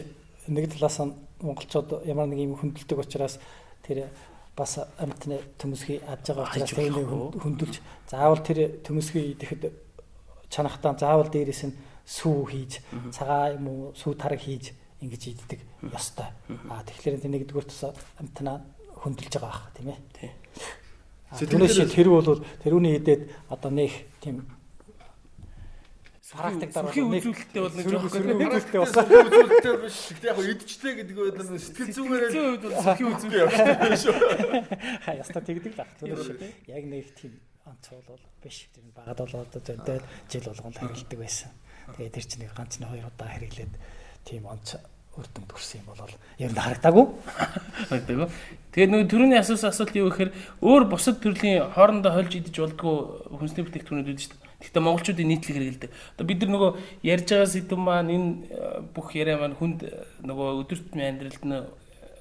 нэг талаас нь монголчууд ямар нэг юм хөндлөдөг учраас тэр бас амтны төмөсгий аж байгаа учраас тэр хөндлөж заавал тэр төмөсгий идэхэд чанахтаа заавал дээрээс нь сүү хийж цагаа юм уу сүү тараг хийж ингэж иддэг ёстой. Тэгэхээр тэр нэгдүгээр тусаа амтнаа хөндлөж байгаа бах тийм ээ. Тэрнээс тэр бол тэрүүний идээд одоо нэг тийм практик дараа нэг үзүүлэлттэй бол нэг үзүүлэлттэй бас үзүүлэлттэй биш. Гэхдээ яг идчихлээ гэдэг нь сэтгэл зүгээрээ сөрхий үзүүлэлт явуулдаг шүү. Яста тэгдэг л ах. Тэрнээс яг нэг тийм онцгой бол биш. Тэр багад бол одоо зөндөө жил болгонд харилдаг байсан. Тэгээ тэр чинь ганц нь 2 удаа хэрэглээд тийм онц өрдөнд төрсөн юм бол ер нь харагдаагүй. Харагдаагүй. Тэгээд нөгөө түрүүний асуулт юу гэхээр өөр бусад төрлийн хоорондоо хольж идэж болдгоо хүнсний бүтээгдэхүүнүүд үүдэж шүү дээ. Гэхдээ монголчуудын нийтлэг хэрэгэлдэг. Одоо бид нар нөгөө ярьж байгаа сэдв маань энэ бүх яриа маань хүнд нөгөө өдөр тутмын амьдралд нь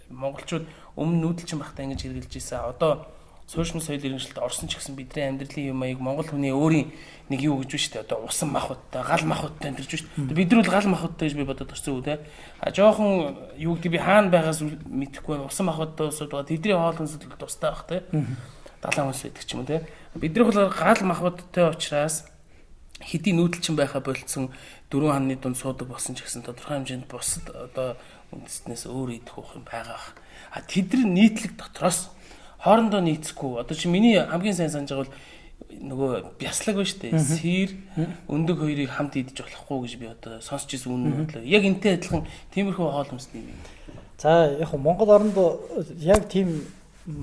монголчууд өмнө нүүдэлчин багтаа ингэж хэрэгжилж ийсэн. Одоо суушмал соёл иргэншилт орсон ч гэсэн бидний амьдралын юм аяг монгол хүний өөрийн нэг юу гэж байна шүү дээ. Одоо усан махбодтой, гал махбодтой амьдарч шүү дээ. Бид нар бол гал махбодтой гэж би бодоод орсон үү те. Жоохон юу гэдэг би хаана байгаас мэдэхгүй байна. Усан махбодтой усууд байгаа. Тэдний хоолнос тустай байх те. Далайн хүнс байдаг ч юм уу те. Бид нар бол гал махбодтой учраас хэдий нүүдэлчин байхаа болцсон 4 ханы дунд суудаг болсон ч гэсэн тодорхой хэмжээнд бусад одоо үндэстнээс өөр идэх байх юм байгаа. Тэдний нийтлэг дотроос хоорондоо нийцэхгүй. Одоо чи миний хамгийн сайн санаж байгаа бол нөгөө бяслаг ба штэ. Сэр өндөг хоёрыг хамт идэж болохгүй гэж би одоо сонсч ирсэн үнэн бодлоо. Яг энтэй адилхан тиймэрхүү хоол хүнсний юм. За яг Монгол оронд яг тийм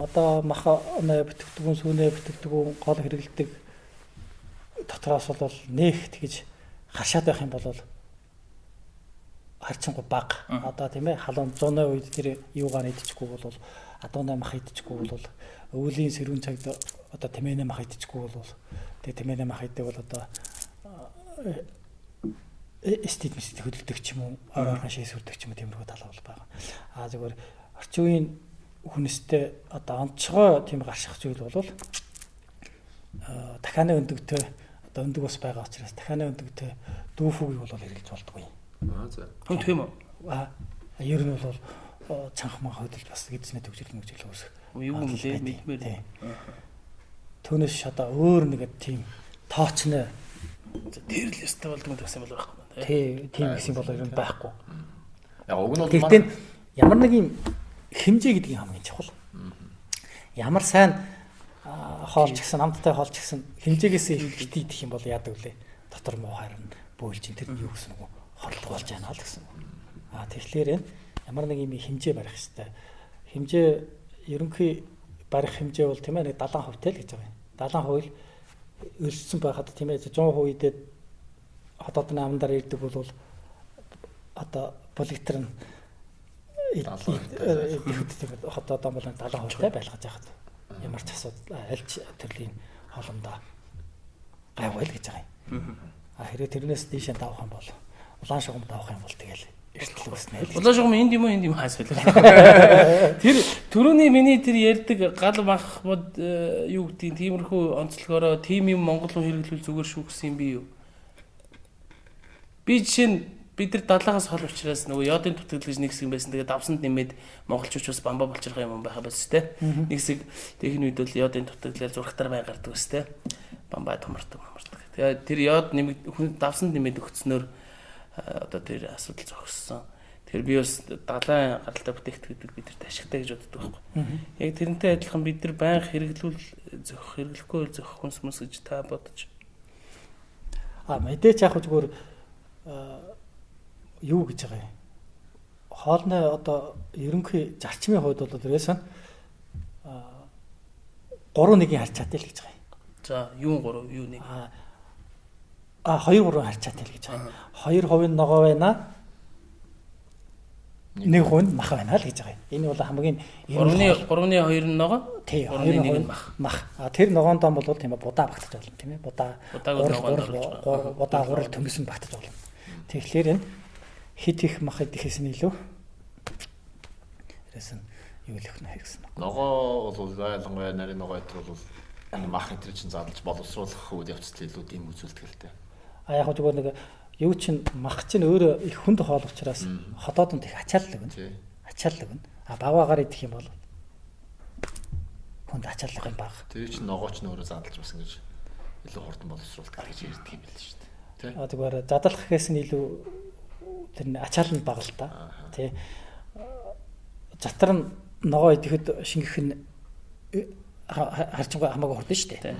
одоо маха бүтэгдэгүн сүүнэ бүтэгдэгүн гол хэрэгэлдэг дотроос бол нэг тэгж хашаад байх юм бол харьцангуй бага. Одоо тийм ээ халуун 100-ны үед тэр юугаар идчихгүй бол адуунаа мах идчихгүй бол өвлийн сэрүүн цагт одоо тэмээнэ мах идчихгүй бол тэгээ тэмээнэ мах идэх бол одоо эстетик хөдөлдөг ч юм уу оройн шээс хүрдэг ч юм уу тиймэрхүү тал бол байгаа. Зүгээр орчин үеийн хүнстэй одоо онцгой тийм гарших зүйл бол дахианы өндөгтэй одоо өндөг ус байгаа учраас дахианы өндөгтэй дүүфүүгийг бол хэрэглэж болдгоо юм. За. Хүн тийм үү? Ер нь бол цанхмаа хөдөлж бас эзний төгжрөл мөгжил үүсэх. Юу юм лээ мэдмээр. Түүнээс одоо өөр нэг тийм тоочны тэр л өстэй болдог юм гэсэн бол байхгүй. Тийм гэсэн бол ер нь байхгүй. Яг уг нь бол гэхдээ ямар нэг юм хэмжээ гэдэг нь хамгийн чухал. Ямар сайн хоолч гисэн амттай хоолч гисэн хэмжээгээс их идэх юм бол яадаг вүлээ. Дотор муу харна бөөлж ин тэр нь юу гэсэн үг хорлох болж байна л гэсэн. Тэгэхээр ямар нэг юм хэмжээ барих хэрэгтэй. Хэмжээ ерөнхий барих хэмжээ бол тийм ээ 70% тэл гэж байгаа юм. 70% өрссөн байхад тийм ээ 100% идээд хотоодны амнаар ирдэг бол одоо политер нь хотоодоо бол 70%тай байлгаж яхад ямар ч асуудал альч төрлийн хоолндоо гайвал гэж байгаа юм. Хэрэг тэрнээс дээш нь давах юм бол улаан шугам давах юм бол тэгэл эртэл үснэ л. Улаан шугам энд юм хаасвал. Тэр түрүүний миний тэр ярьдаг гал махбод юу гэдгийг тиймэрхүү онцлогоороо тим юм Монгол руу хэрэглүүл зүгээр шүү гэсэн юм би юу. Би жишээ нь бид нар далаагаас хол учраас нөгөө йодын дутагдал гэж нэг хэсэг байсан. Тэгээд давсанд нэмээд монголчууд бас бамбаа болчихрах юм байха бас тэ. Нэг хэсэг техник үед бол йодын дутагдлаар зурхтар бай гардаг бас тэ. Бамбаа томордог. Тэгээд тэр йод нэмээд хүн давсанд нэмээд өгцснөөр одоо тэр асуудал зогссон. Тэгэхээр би бас далайн гаралтай бүтээгт гэдэг бидэрт ашигтай гэж боддог байхгүй. Яг тэрнтэй адилхан бид нар байнга хэрэглэхгүй зөхөх хүнс мэс гэж та бодож. Мэдээч яг зүгээр юу гэж байгаа юм. Хоолны одоо ерөнхий зарчмын хувьд бол дээрээс нь 3-1-ийн харьцаатай л гэж байгаа юм. За, юу 3 юу 1. 2-3 харьцаатай л гэж байгаа. 2% нь ногоо байна. 1% нь мах байна л гэж байгаа юм. Энэ бол хамгийн 3-ны 2 нь ногоо. Тий, 2-1 нь мах. Тэр ногоондоо бол тийм ээ будаа багтаж болно тийм ээ. Будаа гурал төмсөн багтаж болно. Тэгэхээр энэ хит их мах идэхээс нь илүү эрэсэн юу л их нэ гэсэн. Ногоо бол ялангуяа нарийн ногоо гэдэг бол энэ мах энэ чинь задлж боловсруулах үед явцлал илүү дэм үзүүлдэг л дээ. Яг зүгээр нэг юу чин мах чинь өөрөө их хүнд хоол учраас хотоодонд их ачаалал өгнө. Ачаалал өгнө. Багаагаар идэх юм бол хүнд ачаалал юм баг. Тэр чинь ногоо ч өөрөө задлж бас ингэж илүү хурдан боловсруулдаг гэж ярьдаг юм байл шүү дээ. Тэ. Зүгээр задлах гэхээс нь илүү тэр ачаалал нь бага л та. Тэ. Затар нь ногоо идэхэд шингэх нь харчингаа хамаагүй хурдан шүү дээ.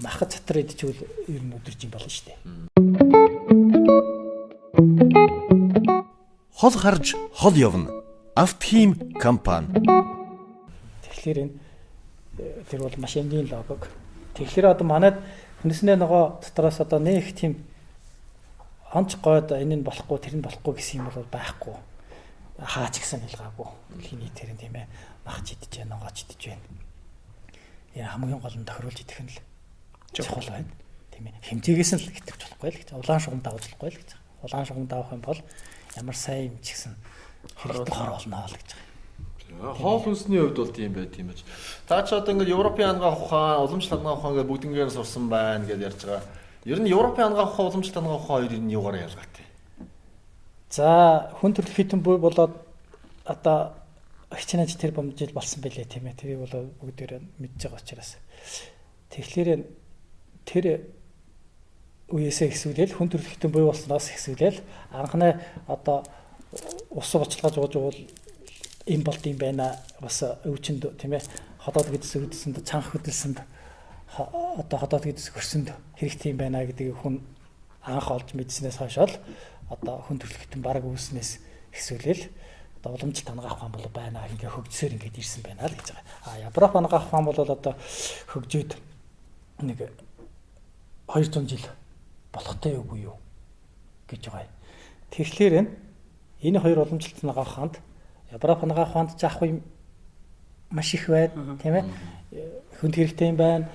Махад затар идчихвэл ер нь өдөрж юм болно шүү дээ. Хол харж хол явна. Автхим компани. Тэгэхээр энэ тэр бол маш энгийн логог. Тэгэхээр одоо манайд хүнснээ ногоо дотроос одоо нэг тийм онц гойд энэ нь болохгүй тэр нь болохгүй гэсэн юм бол байхгүй. Хаач гэсэн ялгаагүй. Хиний тэр нь тийм ээ махч идэж байна, ногооч идэж байна. Энэ хамгийн гол нь тохируулж идэх нь л чухал байна. Тийм ээ. Хэмжээгээс нь л итгэж болохгүй л гэж. Улаан шугам давуулахгүй л гэж. Улаан шугам давах юм бол ямар сайн юм ч гэсэн хэрэгтэй хор болно л гэж. Хоол хүнсний хувьд бол тийм байт юм байж. Та ч одоо ингээд Европын ангаах ухаан, уламжлалт ангаах ухаан гэдэг бүгднгээр сурсан байна гэж ярьж байгаа. Ер нь Европын ангаах ухаан, уламжлалт ангаах ухаан хоёрын нь юугаар ялгаатай? За хүн төрөл хитэн буй болоод одоо хичнээн тэр бомжил болсон байлээ тийм ээ. Тэрийг бол бүгдээр мэдж байгаа учраас. Тэгэхээр тэр үеэсээ хэсүүлэл хүн төрөл хитэн буй болсноос хэсүүлэл анхны одоо ус уучлаж ууж юм болт юм байна. Бас өвчнөд тийм ээ. Ходоод гэдээс өвдсөнд цанх хөдөлсөнд одоо ходоод гэдээс хөрсөнд хэрэгтэй юм байна гэдгийг хүн анх олж мэдснээс хойш л одоо хүн төрөл хитэн баг үүснээс хэсүүлэл одоо уламжлалт ангаах ухаан бол байна. Ингээ хөгжсөөр ингээд ирсэн байна л гэж байгаа. Европ ангаах ухаан бол одоо хөгжөөд нэг 200 жил болохтой үгүй юу гэж байгаа юм. Тэгэхээр энэ Энэ хоёр уламжлалт нагаа ухаанд Европ нагаа ухаанд заах юм маш их байна, тийм ээ. Хүнд хэрэгтэй юм байна.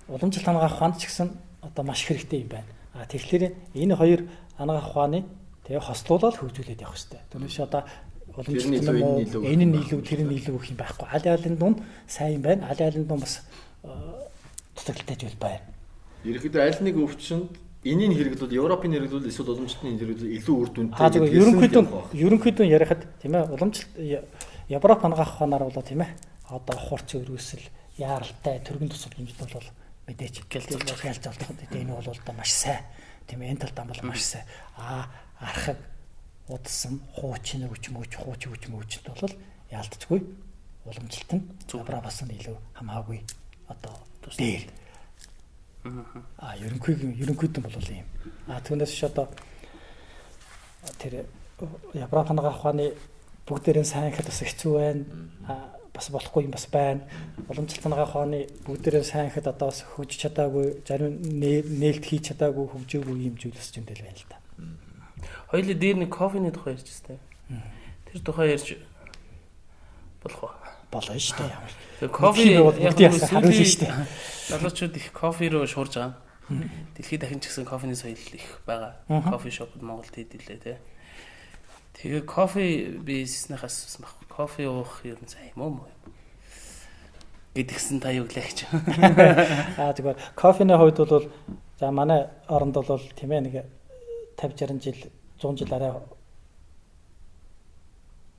Уламжлалт нагаа ухаанд ч гэсэн одоо маш их хэрэгтэй юм байна. Тэгэхээр энэ хоёр анагаах ухааны тэгээ хослуулаад хөгжүүлээд явах хэрэгтэй. Түүнээс одоо уламжлалт нь энэ нь илүү тэр нь илүү гэх юм байхгүй. Аль алин дунд сайн юм байна. Аль алин дунд бас дутагдaltaй зүйл байна. Ерөнхийдөө аль нэг өвчнөд энийг хэрэглүүл Европын хэрэглүүл эсвэл уламжлалтын хэрэглүүл илүү үр дүнтэй. Ерөнхийдөө ярихад тийм ээ уламжлалт Европ анагаах ухаанаар бол тийм ээ одоо хурц өрөөсөл яаралтай төргөн тусламжид бол мэдээж гэлзүүлж олдоход энэ бол одоо маш сайн тийм ээ энэ талдаа бол маш сайн архаг удсан хуучин хүчмөж бол яалтчгүй уламжлалт нь Европоос нь илүү хамаагүй одоо дээр ерөнхийдөө бол ийм түүнээс ч одоо тэр Европ анагаах ухааны бүгдээрээ сайн гэхэд бас хэцүү байна. Бас болохгүй юм бас байна. Уламжлалт анагаах ухааны бүгдээрээ сайн гэхэд одоо бас хөгжиж чадаагүй, зарим нээлт хийж чадаагүй, хөгжөөгүй юм зүйлс ч юм дээр байна л да. Хоёул дээр нэг кофений тухай ярьж байна. Тэр тухай ярьж болох уу? Болно шүү дээ. Тэр кофе бүгдийг харуулна шүү дээ. Залуучууд их кофе руу шуурж байгаа. Дэлхийд дахин ч гэсэн кофений соёл их байгаа. Кофе шопд Монголд хэдэлээ тий. Тэгээ кофе бизнеснээс бас баг. Кофе уух юм сайн юм уу? Гэдгсэн та юу гэлээ гэж. Тэгэхээр кофений хувьд бол за манай оронд бол тийм ээ нэг 50 60 жил 100 жил арай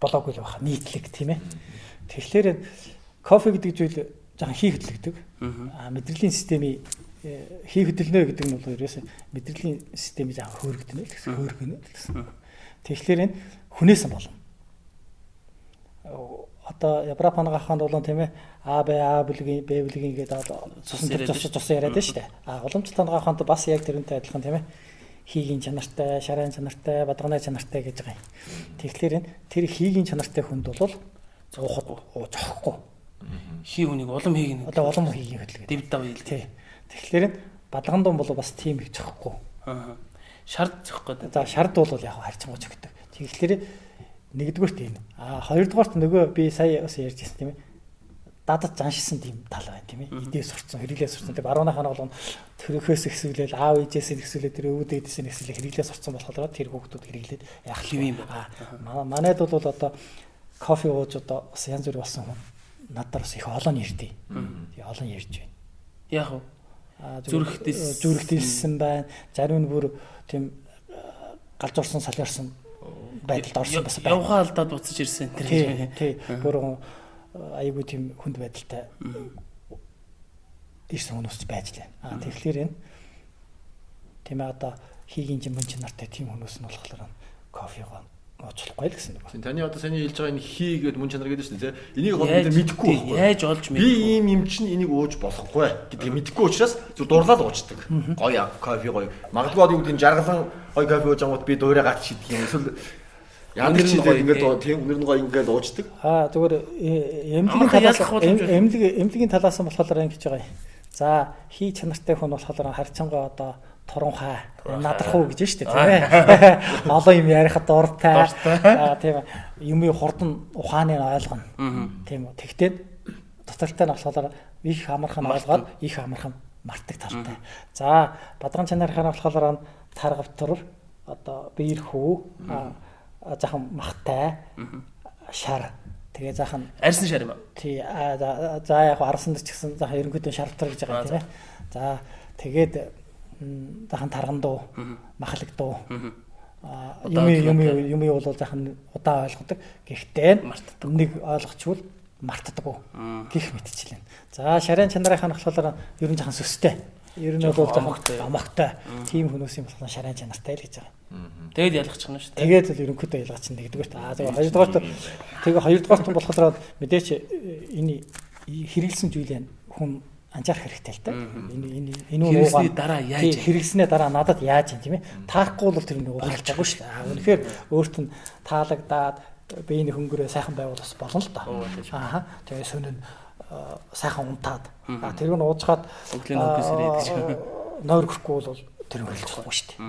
болоогүй л байна. Нийтлэг тийм ээ. Тэгэхээр кофе гэдэг зүйл жоохон хий хөдлөгдөг. Мэдрэлийн системийн хий хөдлөнө гэдэг нь бол ерөөсөө мэдрэлийн системийг жоохон хөөргөдөнө гэсэн хөөргөнө гэсэн. Тэгэхээр энэ хүнээс нь болно. Одоо Европ анагаах ухаанд бол тийм ээ А бүлгийн Б бүлгийн гэдэг цус яриад байна шүү дээ. Уламжлалт анагаах ухаанд бас яг тэрнтэй адилхан тийм ээ хийгийн чанартай, шарын чанартай, бадганы чанартай гэж байгаа юм. Тэгэхээр тэр хийгийн чанартай хүнд бол зоохгүй. Хий хүнийг улам хийгнэ. Одоо улам хийгийн хөдөлгөөн. Дэв дав ийл. Тэгэхээр бадган дуун бол бас тийм их зоохгүй. Шард зоохгүй. За шард бол яг харьцангуйч өгдөг. Тэгэхээр нэгдүгээрт энэ. Хоёрдугаарт нөгөө би сая бас ярьж байсан тийм ээ. Дадад заншсан тийм тал байна тийм ээ. Идээ сурцсан, хэрэглээ сурцсан. Тэгээ барууныхаа бол төрөхөөс ихсүүлэл аав ээжээс ихсүүлэл тэр өвөд ээдээс ихсүүлэл хэрэглээ сурцсан болохоор тэр хүүхдүүд хэрэглээд яах юм бэ? Манайд бол одоо кофе ууж одоо бас янз бүр болсон хүн надаар бас их олон ярьдээ. Тэгээ олон ярьж байна. Яг уу. Зүрхтэлсэн байна. Зарим нь бүр тийм галзуурсан солиорсон байдалд орсон бас байна. Явхаа алдаад буцаж ирсэн тэр. Тий. Бүр айгүй тийм хүнд байдалтай ирсэн хүмүүс байж лээ. Тэгэхээр энэ тийм ээ одоо хийгийн жимбэн чанартай тийм хүмүүс нь болохоор кофе уучлахгүй л гэсэн үг. Таны одоо саний хэлж байгаа энэ хий гэдэг мөн чанар гэдэг шүү дээ. Энийг гол бид мэдэхгүй байхгүй. Яаж олж мэдэхгүй. Би ийм юм чинь энийг ууж болохгүй гэдгийг мэдэхгүй учраас зүр дурлаад уучдаг. Гоё кофе гоё. Магадгүй одоо юу гэдэг нь жаргалан гоё кофе ууж ангууд би дуурай гат шийдэх юм. Эсвэл ямар ч зүйл ингээд тийм өнөр нь гоё ингээд уучдаг. Зүгээр эмнэлгийн талаас нь болохоор ингэж байгаа юм. За хий чанартай хүн болохоор харьцангуй одоо туранхай надрах уу гэж шүү дээ тийм ээ. Олон юм ярихад дуртай. Тийм юмыг хурдан ухааныг ойлгоно. Тийм үү. Тэгтээ дутагдaltaй нь болохоор их амархан ойлгоод их амархан мартдаг талтай. За бадган чанарынхаа болохоор таргавтар одоо биер хүү захан махтай шар тэгээ захан арьсан шар юм аа. Тий за яг арсанд ч гэсэн захан ерөнхийдөө шарвтар гэж байгаа тийм ээ. За тэгээд захан тарган дуу махлаг дуу юм бол захан удаа ойлгодог. Гэхдээ нэг ойлгочвол мартдаггүй гих мэтчлэн. За шарын чанарынхаа болохоор ер нь захан сөстэй. Ер нь бол захан амагтай. Тийм хүмүүс юм болохоор шарын чанартай л гэж байгаа. Тэгээд ялгачихна шүү дээ. Тэгээд л ерөнхийдөө ялгачихна нэгдүгээрт. Хоёрдугаарт тэгээ хоёрдугаарт болохоор мэдээч энэ хэрэгэлсэн зүйлээ хүн анзаарах хэрэгтэй л та. Энэ хэрэглэсний дараа яаж хэрэглэснээ дараа надад яаж юм тийм ээ. Таахгүй бол тэр нэг ухаалж байгаа шүү дээ. Үнэхээр өөрт нь таалагдаад биений хөнгөрөө сайхан байвал бас болно л доо. Тэгээ сонин сайхан унтаад тэр нь уужгаад өглөөний үгсээр нойр гөрөхгүй бол тэр хөлж болохгүй шүү дээ.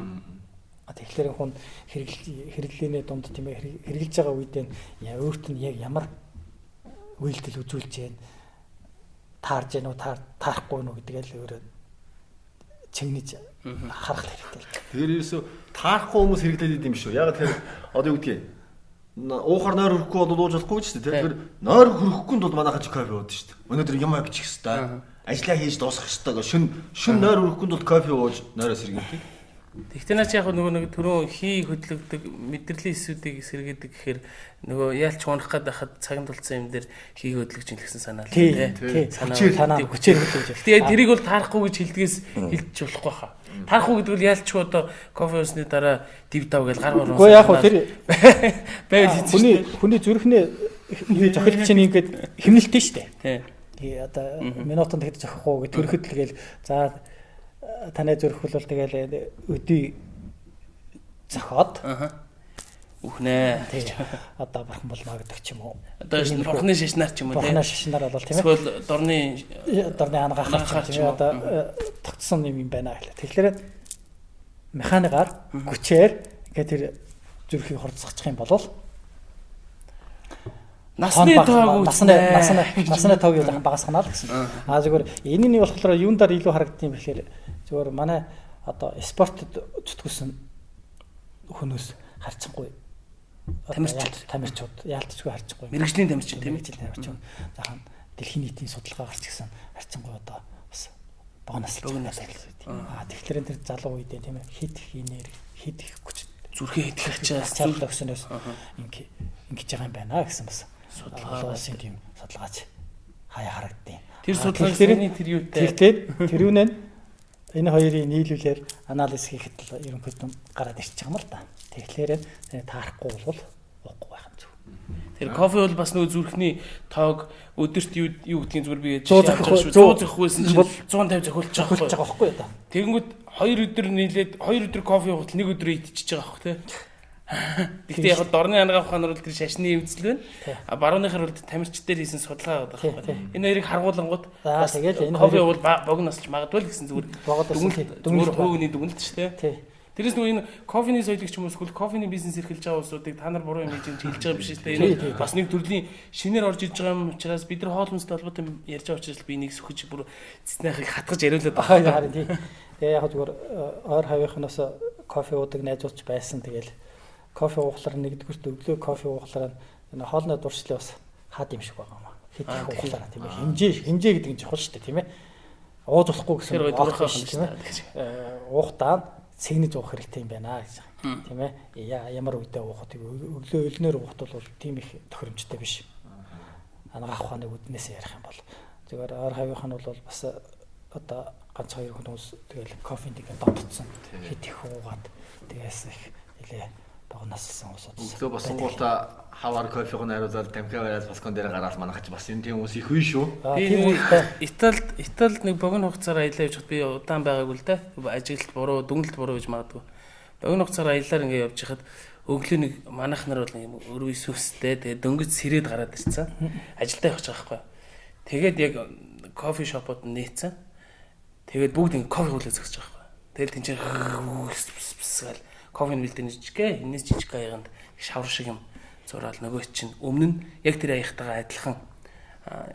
Тэгэхээр хүн хэрэглээний дунд тийм ээ хэрэглэж байгаа үед нь өөрт нь яг ямар үйлдэл үзүүлж байна, таарж гэнэ үү, таарахгүй нь гэдэг л өөрөө чигнэж харах хэрэгтэй. Тэгэхээр ерөөсө таарахгүй хүмүүс хэрэглээд идэм шүү. Яг тэгэхээр одоо юу гэдгийг уухаар нойр хөрөхгүй бол ууж болохгүй ч тийм. Тэгэхээр нойр хөрөхгүй нь бол манайхаа ч кофе уудаг шүү дээ. Өнөөдөр юм бичих хэвээр. Ажлаа хийж дуусгах хэвээр. Шүн нойр хөрөхгүй нь бол кофе ууж нойроос сэргийдэг. Тэгтээ наач яг нөгөө түрүүн хий хөдлөгдөг мэдрэлийн эсүүдийг сэргээдэг гэхээр нөгөө яалч унах гээд байхад цагт тулцсан юм дээр хий хөдлөгч гэсэн санаа л тий. Санаа хүчээр хөдлөж. Тэгээ тэрийг бол таарахгүй гэж хэлдгээс хэлж болохгүй хаа. Таарахгүй гэдэг нь яалч одоо кофе уусны дараа див дав гэж гар орно. Гэхдээ яг хөө тэр байвал хүний зүрхний юу зохилт чинь ингээд хэмнэлттэй шүү дээ. Тий. Одоо минутанд хэд зохихгүй гэж төрөхөд л гээл за танай зүрх бол тэгэл өдий зохиод үхнэ. Одоо бурхан болмаа гэдэг ч юм уу. Одоо бурхны шашнаар ч юм уу. Бурхны шашнаар бол тийм ээ. Эсвэл дорны ангаахаар ч юм уу одоо тогтсон юм байна гэхлээ. Тэгэхээр механикаар хүчээр ингээд тэр зүрхийг хорцсочих юм бол насны тоог яахан багасгана л гэсэн. Зүгээр энэний болохоор юундаар илүү харагдсан юм бэхээр зүгээр манай одоо спортод зүтгүүлсэн хүмүүс харцсангүй. Тамирчууд яалтчгүй харцсангүй. Мэргэжлийн тамирчин тийм ээ. Захан дэлхийн нийтийн судалгаа гарч гисэн харцсангүй одоо бас богоноос л тийм. Тэгэхээр энэ залуу үедээ тийм ээ хит их энерги хит их хүч зүрхээ хэтлэх чаас зүйл өгснөөс ингэж байгаа юм байна гэсэн бас судалгаасын тийм судалгаач хаяа харагдیں۔ Тэр судалгаагийн тэр юутай. Тэгэхээр тэрүүнээ энэ хоёрын нийлүүлээр анализ хийхэд л ерөнхийдөө гараад ирчих юм л да. Тэгэхээр таарахгүй бол уухгүй байх юм зү. Тэр кофе бол бас нөгөө зүрхний тоог өдөрт юу гэдгийг зүгээр би 100 зохих байсан чинь 150 зохиулж байгаа байхгүй да. Тэгэнгүүт 2 өдөр нийлээд 2 өдөр кофе уухад 1 өдрөө идчихэж байгаа хөх те. Гэхдээ яг дорны ангаа ухаанаар бол тэр шашны эвдэл байна. Барууныхаар бол тамирчдаар хийсэн судалгаа байгаа байхгүй. Энэ хоёрыг харгуулангууд бас тэгэл энэ кофе бол богносч магадгүй л гэсэн зүгээр дүгнэлт хөөний дүгнэлт шүү те. Тэрээс нөгөө энэ кофений соёлогч хүмүүс хөл кофений бизнес эрхэлж байгаа улсуудыг та нар буруу юм хийж хэлж байгаа биш үү? Энэ бас нэг төрлийн шинээр орж иж байгаа юм учраас бид нар хоолмстой холбоотой ярьж байгаа учраас би энийг сөхөж бүр цэцнийхыг хатгаж яриулаад байгаа. Харин тий. Тэгээ яг зүгээр ойр хавийнхнаас кофе уудаг найзууч байсан. Тэгэл кофе уухлаар нэгдүгürt өглөө кофе уухлаар энэ хоолны дуршлыг бас хаад юм шиг байгаа юм аа. Хэд их уухлаар тийм ээ. Хэмжээ гэдэг нь чухал шүү дээ тийм ээ. Ууж болохгүй гэсэн тийм ээ. Уухтаа цэгнэж уух хэрэгтэй юм байна гэж байна. Тийм ээ. Ямар үедээ уух вэ? Өглөө өлнөр уухт бол тийм их тохиромжтой биш. Ангаах ухааны үднээс ярих юм бол зүгээр ойр хавийнх нь бол бас одоо ганц хоёр хүмүүс тэгэл кофенд ингээд дотцсон хэд их уугаад тэгээс их нэлээ богоноссон усууд. Өглөө босонгуудаа хавар кофег нь хариулаад тамхи аваад балкон дээр гараад манайх ч бас энэ тийм хүмүүс их үе шүү. Италид нэг богино хугацаар аялаа явж би удаан байгаагүй л да. Ажилд буруу, дүнэлт буруу гэж магадгүй. Богино хугацаар аялаар ингээд явж хахад өглөө нэг манайх нар бол нэг өрөө сүстэй тэгээ дөнгөж сэрээд гараад ирсэн. Ажилдаа явж байгаа байхгүй. Тэгээд яг кофе шопод нээсэн. Тэгээд бүгд ингээд кофе хүлээж зогсож байгаа байхгүй. Тэгэл тэнцээ гал кофений бэлдэн жижиггээ, энэс жижиг аянд шавар шиг юм зураал нөгөө чинь өмнө нь яг тэр аягтайгаа адилхан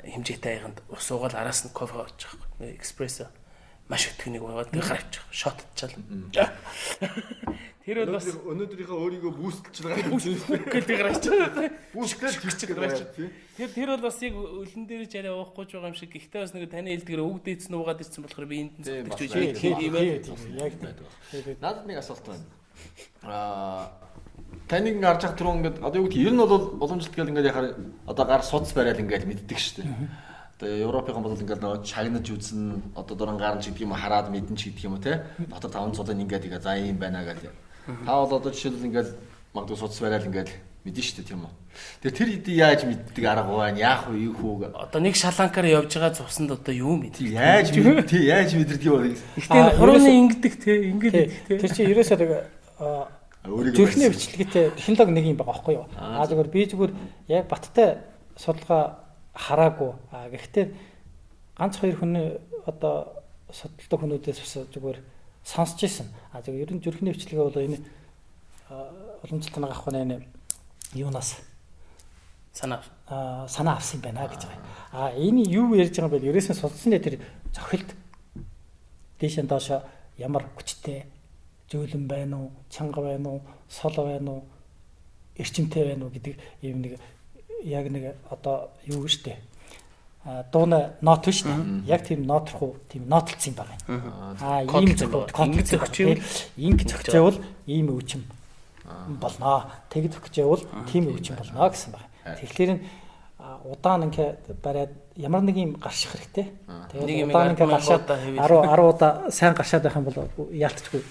хэмжээтэй аяганд ус уугаад араас нь кофе авч байгаа байхгүй. Эспрессо маш өтгөнийг уугаад тэр гарч байгаа. Шотчаал. Тэр бол бас өнөөдрийнхөө өөрийгөө бүүстлж байгаа гэдэг гарч байгаа. Бүүстэл хийчих гарч тий. Тэр бол бас яг өлөн дээр ч арай уухгүй байгаа юм шиг. Гэхдээ бас нэг таны хэлдгээр өвөг дээдс нь уугаад ирсэн болохоор би энд нь зүтгэж юм байна. Яг надад нэг асуулт байна. Таныг харж хах түрүү ингээд одоо юу гэдэг ер нь бол уламжлалт гэл ингээд яхаар одоо гар суц бариад ингээд мэддэг шүү дээ. Одоо Европын бол ингээд нөгөө чагнаж үзэн одоо дуран гарч гэдэг юм хараад мэдэн ч гэдэг юм уу те. Дотор 5 цудын ингээд игээ за юм байна гэдэг. Та бол одоо жишээлбэл ингээд магадгүй суц бариад ингээд мэдэн шүү дээ тийм үү. Тэр хэд яаж мэддэг арга байна? Яах вэ? Юу хөөг? Одоо нэг шаланкаар явж байгаа цуснд одоо юу мэддэг? Яаж мэдэрдэг юм бэ? Гэхдээ хурууны ингэдэг те ингээд те. Тэр чинь ерөөсөө зүрхний бичлэгээтэй технологи нэг юм байгаа байхгүй юу? Зүгээр би зүгээр яг баттай судалгаа хараагүй. Гэхдээ ганц хоёр хүн одоо судалдаг хүмүүдээс бас зүгээр сонсч ирсэн. Зүгээр ер нь зүрхний бичлэгээ бол энэ уламжлалт авах нь юунаас санаа. санаа авсан юм байна гэж байгаа. Энэ юу ярьж байгаа юм бэ? Ерөөсөө судалсан дээр тэр зохилт дээш нь доошо ямар хүчтэй зөөлөн байна уу, чанга байна уу, сол байна уу, эрчимтэй байна уу гэдэг ийм нэг яг нэг одоо юу штэ. Дууна нот шүү дээ. Яг тийм нотрох уу, тийм нотлцсон юм байна. Ийм ингэж зөгчөөл ингэж зөгчөөл ийм өвчм болно. Тэгж зөгчөөл тийм өвчм болно гэсэн байна. Тэгэхээр удаан ингээ бариад ямар нэг юм гарших хэрэгтэй. Тэгээд удаан ингээ гаршаад 10 удаа сайн гаршаад байх юм бол яалтчгүй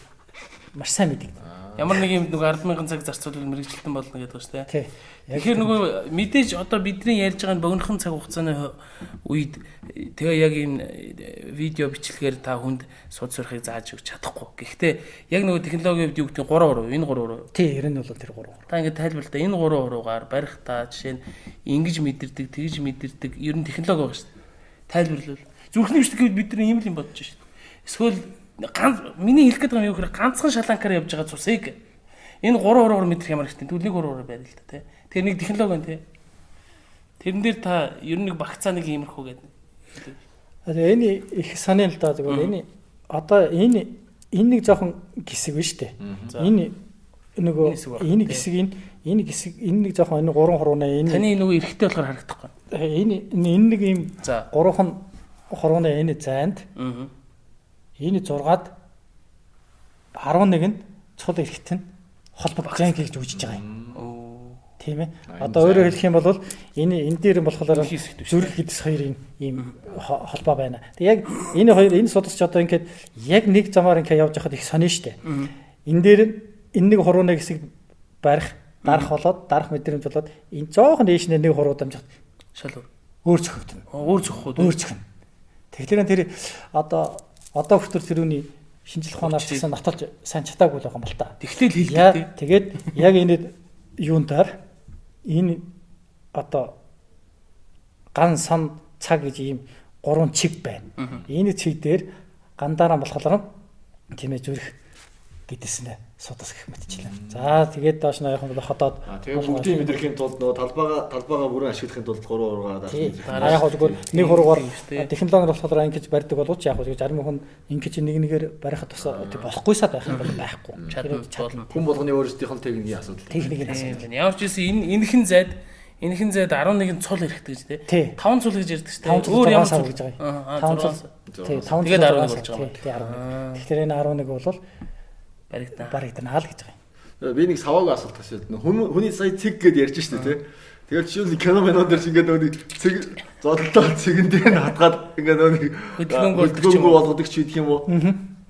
маш сайн мэддэг. Ямар нэг юм нөгөө 10,000 цаг зарцуулбал мэрэгчлэлтэн болно гэдэг ба шүү дээ. Тэгэхээр нөгөө мэдээж одоо бидний ярьж байгаа богинохон цаг хугацааны үед тэгээ яг ийм видео бичлэгээр та хүнд суд сурахыг зааж өгч чадахгүй. Гэхдээ яг нөгөө технологийн хувьд юу гэдэг 3%, энэ 3%. Тий, ер нь бол тэр 3%. Та ингэ тайлбарлаа. Энэ 3%-аар барих та жишээ нь ингэж мэдэрдэг, тэгж мэдэрдэг ер нь технологи байгаа шүү дээ. Тайлбарлал. Зүрхний өвчтөд гэвэл бид нар ийм л юм бодож шүү дээ. Эсвэл миний хэлэх гэдэг юм юу гэхээр ганцхан шаланкаар явж байгаа цусыг энэ 3% мэдрэх ямар хэрэгтэй. Тэгвэл нэг 3% байр л да тий. Тэр нэг технологи байна тий. Тэрэн дээр та ер нь нэг багцаа нэг иймэрхүү гэдэг. Энэ их санаа л да зүгээр энэ одоо энэ нэг жоохон гисэг биш үү? Энэ нөгөө энэ гисэг энэ нэг жоохон энэ 3 энэ таны нөгөө эргэтэй болохоор харагдахгүй. Энэ нэг ийм 3 хорооны энэ зайд энэ 6-ад 11 нь цул эрхт нь холбоо зайн гэж үжиж байгаа юм. Тийм ээ. Одоо өөрөөр хэлэх юм бол энэ дээр болохоор зүрх гэдэс хоёрын ийм холбоо байна. Тэг яг энэ хоёр энэ судалж одоо ингээд яг нэг замаар ингээд явж байхад их сонио штэ. Энэ дээр энэ нэг хурууны хэсэг барих, дарах болоод дарах мэдрэмж болоод энэ жоохон дээшнээ нэг хуруу дамжихад шал өөр зөхөгдөн. Өөр зөхөхүүд. Өөр зөхөн. Тэгэхээр тэр одоо хүртэл тэрүүний шинжлэх ухаанаар гэсэн нотолж сайн чадаагүй л байгаа юм бол та. Тэгтэл хэлдэг. Тэгээд яг энэ юунтаар энэ одоо ган сан цаг гэж ийм 3 чиг байна. Энэ чиг дээр гандараа болохоор тийм ээ зүрх гэдэснэ судас гэх мэтчлээ. За тэгээд доош нь яг нь ходоод тэгээд бүгдийг мэдрэхийн тулд нөгөө талбайгаа бүрэн ашиглахын тулд 3 дараад яг зүгээр нэг хуруугаар технологи болохоор ингэж барьдаг боловч яг гэж зарим хүн ингэж нэгээр барихад бас болохгүйсаад байх юм бол байхгүй. Хүн болгоны өөрсдийнх нь техникийн асуудал. Техникийн асуудал. Ямар ч гэсэн энэхэн зайд 11 цул хэрэгтэй гэж тий. 5 цул гэж ярьдаг шүү дээ. Өөр ямар цул гэж байгаа юм. 5 цул. Тий, 5 цул. Тэгээд 11 болж байгаа. Тий, 11. Тэгэхээр энэ 11 бол баригдана л гэж байгаа юм. Би нэг саваагүй асуулт асууад хүний сая цэг гэдээ ярьж штэ тий. Тэгээд жишээл кино мэнүүд дээр ингээд нөгөө цэг зодолтой цэгэн дээр нь хатгаад ингээд нөгөө хөдөлгөөнгөө болгодог ч гэдэг юм уу.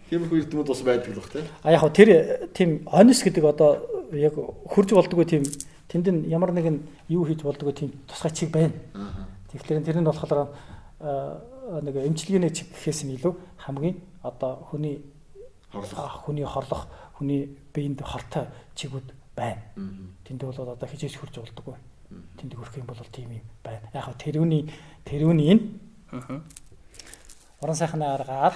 Тиймэрхүү юмуд бас байдаг л бах тий. Яг тэр тийм онс гэдэг одоо яг хурж болдгоо тийм тэнд нь ямар нэгэн юу хийж болдгоо тийм тусгай чиг байна. Тэгэхээр тэр нь болохоор нэг эмчилгээний чиг гэхээс нь илүү хамгийн одоо хүний хорлох, хүний биед хортой чигүүд байна. Тэнд бол одоо хижээж хурж болдгоо. Тэнд хүрэх юм бол тийм юм байна. Яг тэрүүний энэ орон сайхны аргаар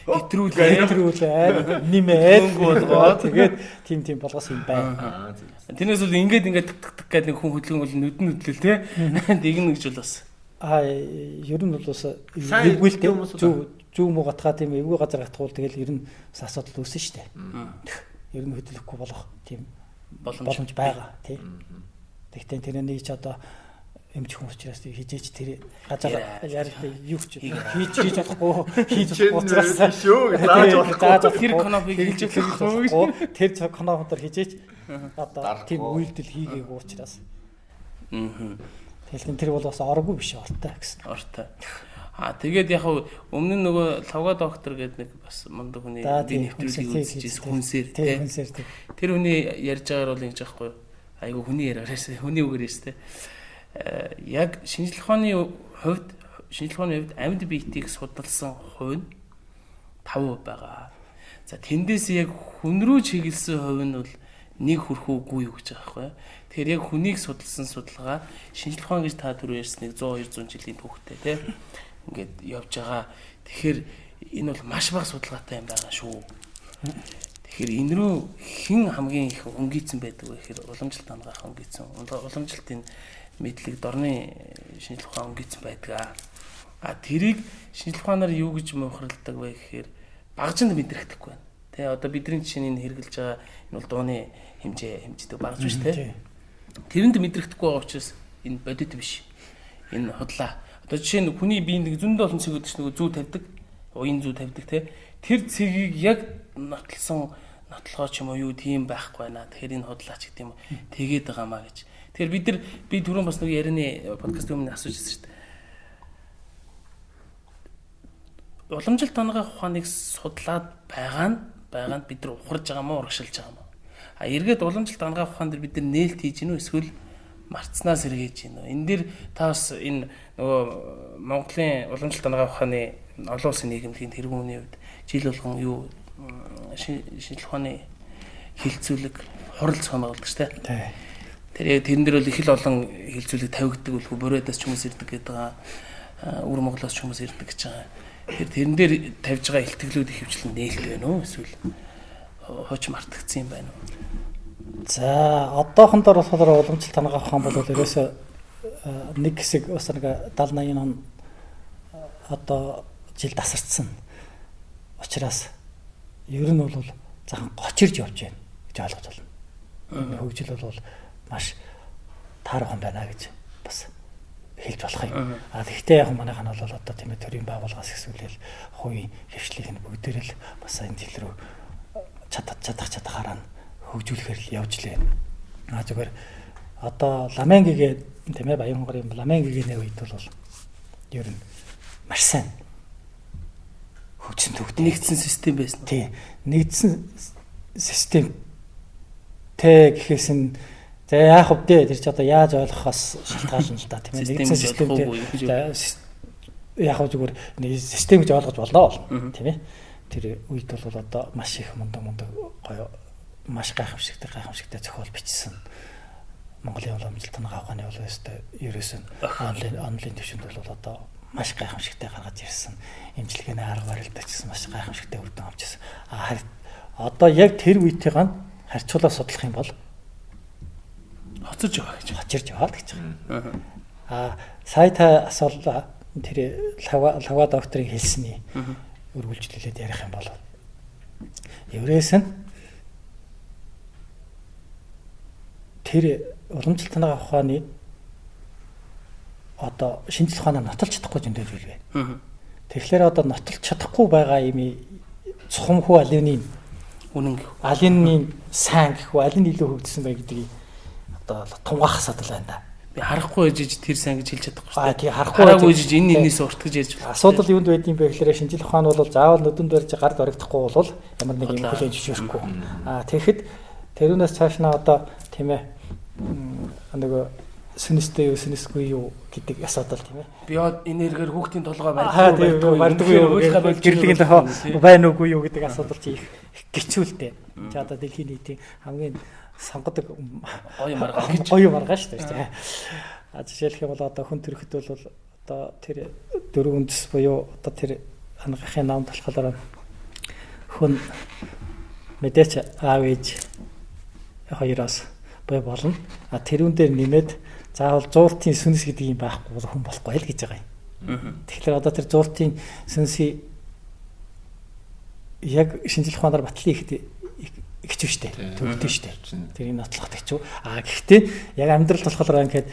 гэтрүүлээ нэмээд болгоо тэгээд тийм болгоос юм байна. Тэрнээс бол ингээд тк гэдэг нэг хүн хөдөлгөөн бол нүдэл те. Дэгнэ гэж бол бас. Ер нь бол бас эвгүүлтэй зүү муу гатгаа тийм эвгүй газар гатхуул тэгэл ер нь бас асуудал үүснэ шүү дээ. Ер нь хөдөлгөхгүй болох тийм боломж байгаа тий. Тэгтээ тэрний ч одоо эмч хүмүүс учраас хижээж тэр гажаа яриад юу ч хийж болохгүй хийж болохгүй шүү зааж тэр конопыг хийж болохгүй тэр конопоор хижээж одоо тийм үйлдэл хийгээг учраас тэгэхээр тэр бол бас ороогүй биш ортой гэсэн. Ортой. Тэгээд яг өмнө нь нөгөө лавга доктор гэдэг нэг бас мундаг хүний би нэвтрүүлгийг үзчихсэн хүнсээр тий. Тэр хүний ярьж байгаагаар бол ингэж аахгүй айгу хүний яриараас хүний үгээр шүү дээ. Яг шинжлэх ухааны хувьд амьд биетийг судалсан хувь нь 5% байгаа. За тэндээс яг хүн рүү чиглэсэн хувь нь бол нэг хүрхүүгүй юу гэж байгаа байхгүй. Тэгэхээр яг хүнийг судалсан судалгаа шинжлэх ухаан гэж та түрүү ярьсныг 100-200 жилийн түүхтэй тий ингээд явж байгаа. Тэгэхээр энэ бол маш бага судалгаатай юм байгаа шүү. Тэгэхээр энэ рүү хэн хамгийн их өнгийцэн байдаг вэ гэхээр уламжлалт хангах өнгийцэн. Уламжлалтын мэдлэг дорны шинжилгээ ухаан өнгийцэн байдаг. Тэрийг шинжилгээ ухаанаар юу гэж муухралдаг вэ гэхээр багжинд мэдрэхдэггүй байна. Тэ одоо бидний жишээ нь хэрэгжилж байгаа энэ бол дууны хэмждэг багж биш тэ. Тэрэнд мэдрэхдэггүй байгаа учраас энэ бодит биш. Энэ худлаа. Одоо жишээ нь хүний биеийн нэг зөндөө олон цэг өгдөж нөгөө зүү тавьдаг, уян зүү тавьдаг тэ. Тэр цэгийг яг нотлохоо ч юм уу юу тийм байхгүй байна. Тэгэхээр энэ худлаач гэдэг юм. Тэгээд байгаамаа гэж. Тэгэхээр би түрүүн бас нэг ярианы подкаст өмнө асууж ирсэн шүү дээ. Уламжлалт хангах ухааныг судлаад байгаа нь бид нар ухарж байгаа мó урагшилж байгаа мó. Эргээд уламжлалт хангах ухаан дээр бид нар нээлт хийж гинөө эсвэл марцнаас сэргээж гинөө. Энэ дээр та бас энэ нөгөө Монголын уламжлалт хангах ухааны олон улсын нийгэмлэгийн тэргүүний хувьд жил болгон юу шинжилгээ ухааны хилцүүлэг хурал зохион байгуулдаг шүү дээ. Тэрэн дээр бол их л олон хилцүүлэг тавигддаг үлгүй Буриадаас ч хүмүүс ирдэг гэдэг байгаа. Өвөр Монголоос ч хүмүүс ирдэг гэж байгаа. Тэрэн дээр тавьж байгаа ихтгэлүүд их хвчлэн нээлт байна уу эсвэл хооч мартагдсан юм байна уу? За одоохондор болохоор уламжлалт хангах ухаан бол ерөөсөө нэг хэсэг бас нэг 70-80 он одоо жил тасарсан. Учираас ер нь бол захан гочирж явж байна гэж ойлгож байна. Хөгжил бол маш таархан байна гэж бас хэлж болох юм. Тэгэхдээ яг манайхан бол одоо тийм ээ төрийн байгууллагаас эсвэл хувийн хвшлийг нь бүгдээрээ л бас энэ төл рүү чадахаараа хөгжүүлэхээр л явж лээ. Зүгээр одоо ламенгийн тийм ээ Баян Хонгорын ламенгийн үед бол ер нь маш сайн хөгжсөн төвд нэгдсэн систем байсан. Тийм. Нэгдсэн систем тэ гэхээс нь за яах вэ? Тэр чи одоо яаж ойлгохоос шалтгаална л да тийм ээ. Нэгдсэн системтэй яах вэ зүгээр систем гэж ойлгож болно тийм ээ. Тэр үед бол одоо маш их мундаг гоё маш гайхамшигтай зохиол бичсэн. Монголын уламжлалт хангах ухааны бол ерөөсөө онлайн төвшөнд бол одоо маш гайхамшигтай гаргаж ирсэн. Имчилгээний арга барилдагчсан маш гайхамшигтай үр дүн авчихсан. Одоо яг тэр үетэйгээ харьцуулаад судлах юм бол хоцорж байгаа гэж байгаа. Сая та асуулаа тэр лава докторын хэлсний үргэлжлүүлээд ярих юм бол еврейс нь тэр уламжлалт хангах ухааны одоо шинжилгээ ухаанаар нотолж чадахгүй зөндөө зүйл байна. Тэгэхээр одоо нотолж чадахгүй байгаа юм цухамхүү алины үнэн алины сайн гэхүү алин илүү хөгжсөн бай гэдгийг одоо тунгаах асуудал байна да. Би харахгүй жиж тэр сайн гэж хэлж чадахгүй. Тий харахгүй жиж энэс урт гэж ярьж байна. Асуудал юунд байд юм бэ гэхээр шинжилгээ ухаан бол заавал нүдэнд барьж гард орогдохгүй бол ямар нэг юм хүлээж зөвшөөрөхгүй. Тэгэхэд тэрүүнээс цаашнаа одоо тийм ээ нөгөө сүнэстэй юу сүнэсгүй юу гэдэг асуудал тийм ээ. Би энергээр хүүхдийн толгой барьдаггүй юу гэрлэгийн дохоо байна уугүй юу гэдэг асуудал чи их гिचүүлтэй. За одоо дэлхийн нийтийн хамгийн сонгодог гоё маргаа шүү дээ. Жишээлх юм бол одоо хүн төрөхөд бол одоо тэр дөрөв үндэс буюу одоо тэр хангахын наамд болохоор хүн мэдээч аав ээж хоёроос бай болно. Тэрүүн дээр нэмээд заавал зууртын сүнс гэдэг юм байхгүй хүн болохгүй л гэж байгаа юм. Тэгэхээр одоо тэр зууртын сүнсийг яг шинжилгээ ухаанаар батлын ихтэй штэ төгдөн штэ. Тэр энэ нотлох гэж. Гэхдээ яг амьдрал болохоор ингээд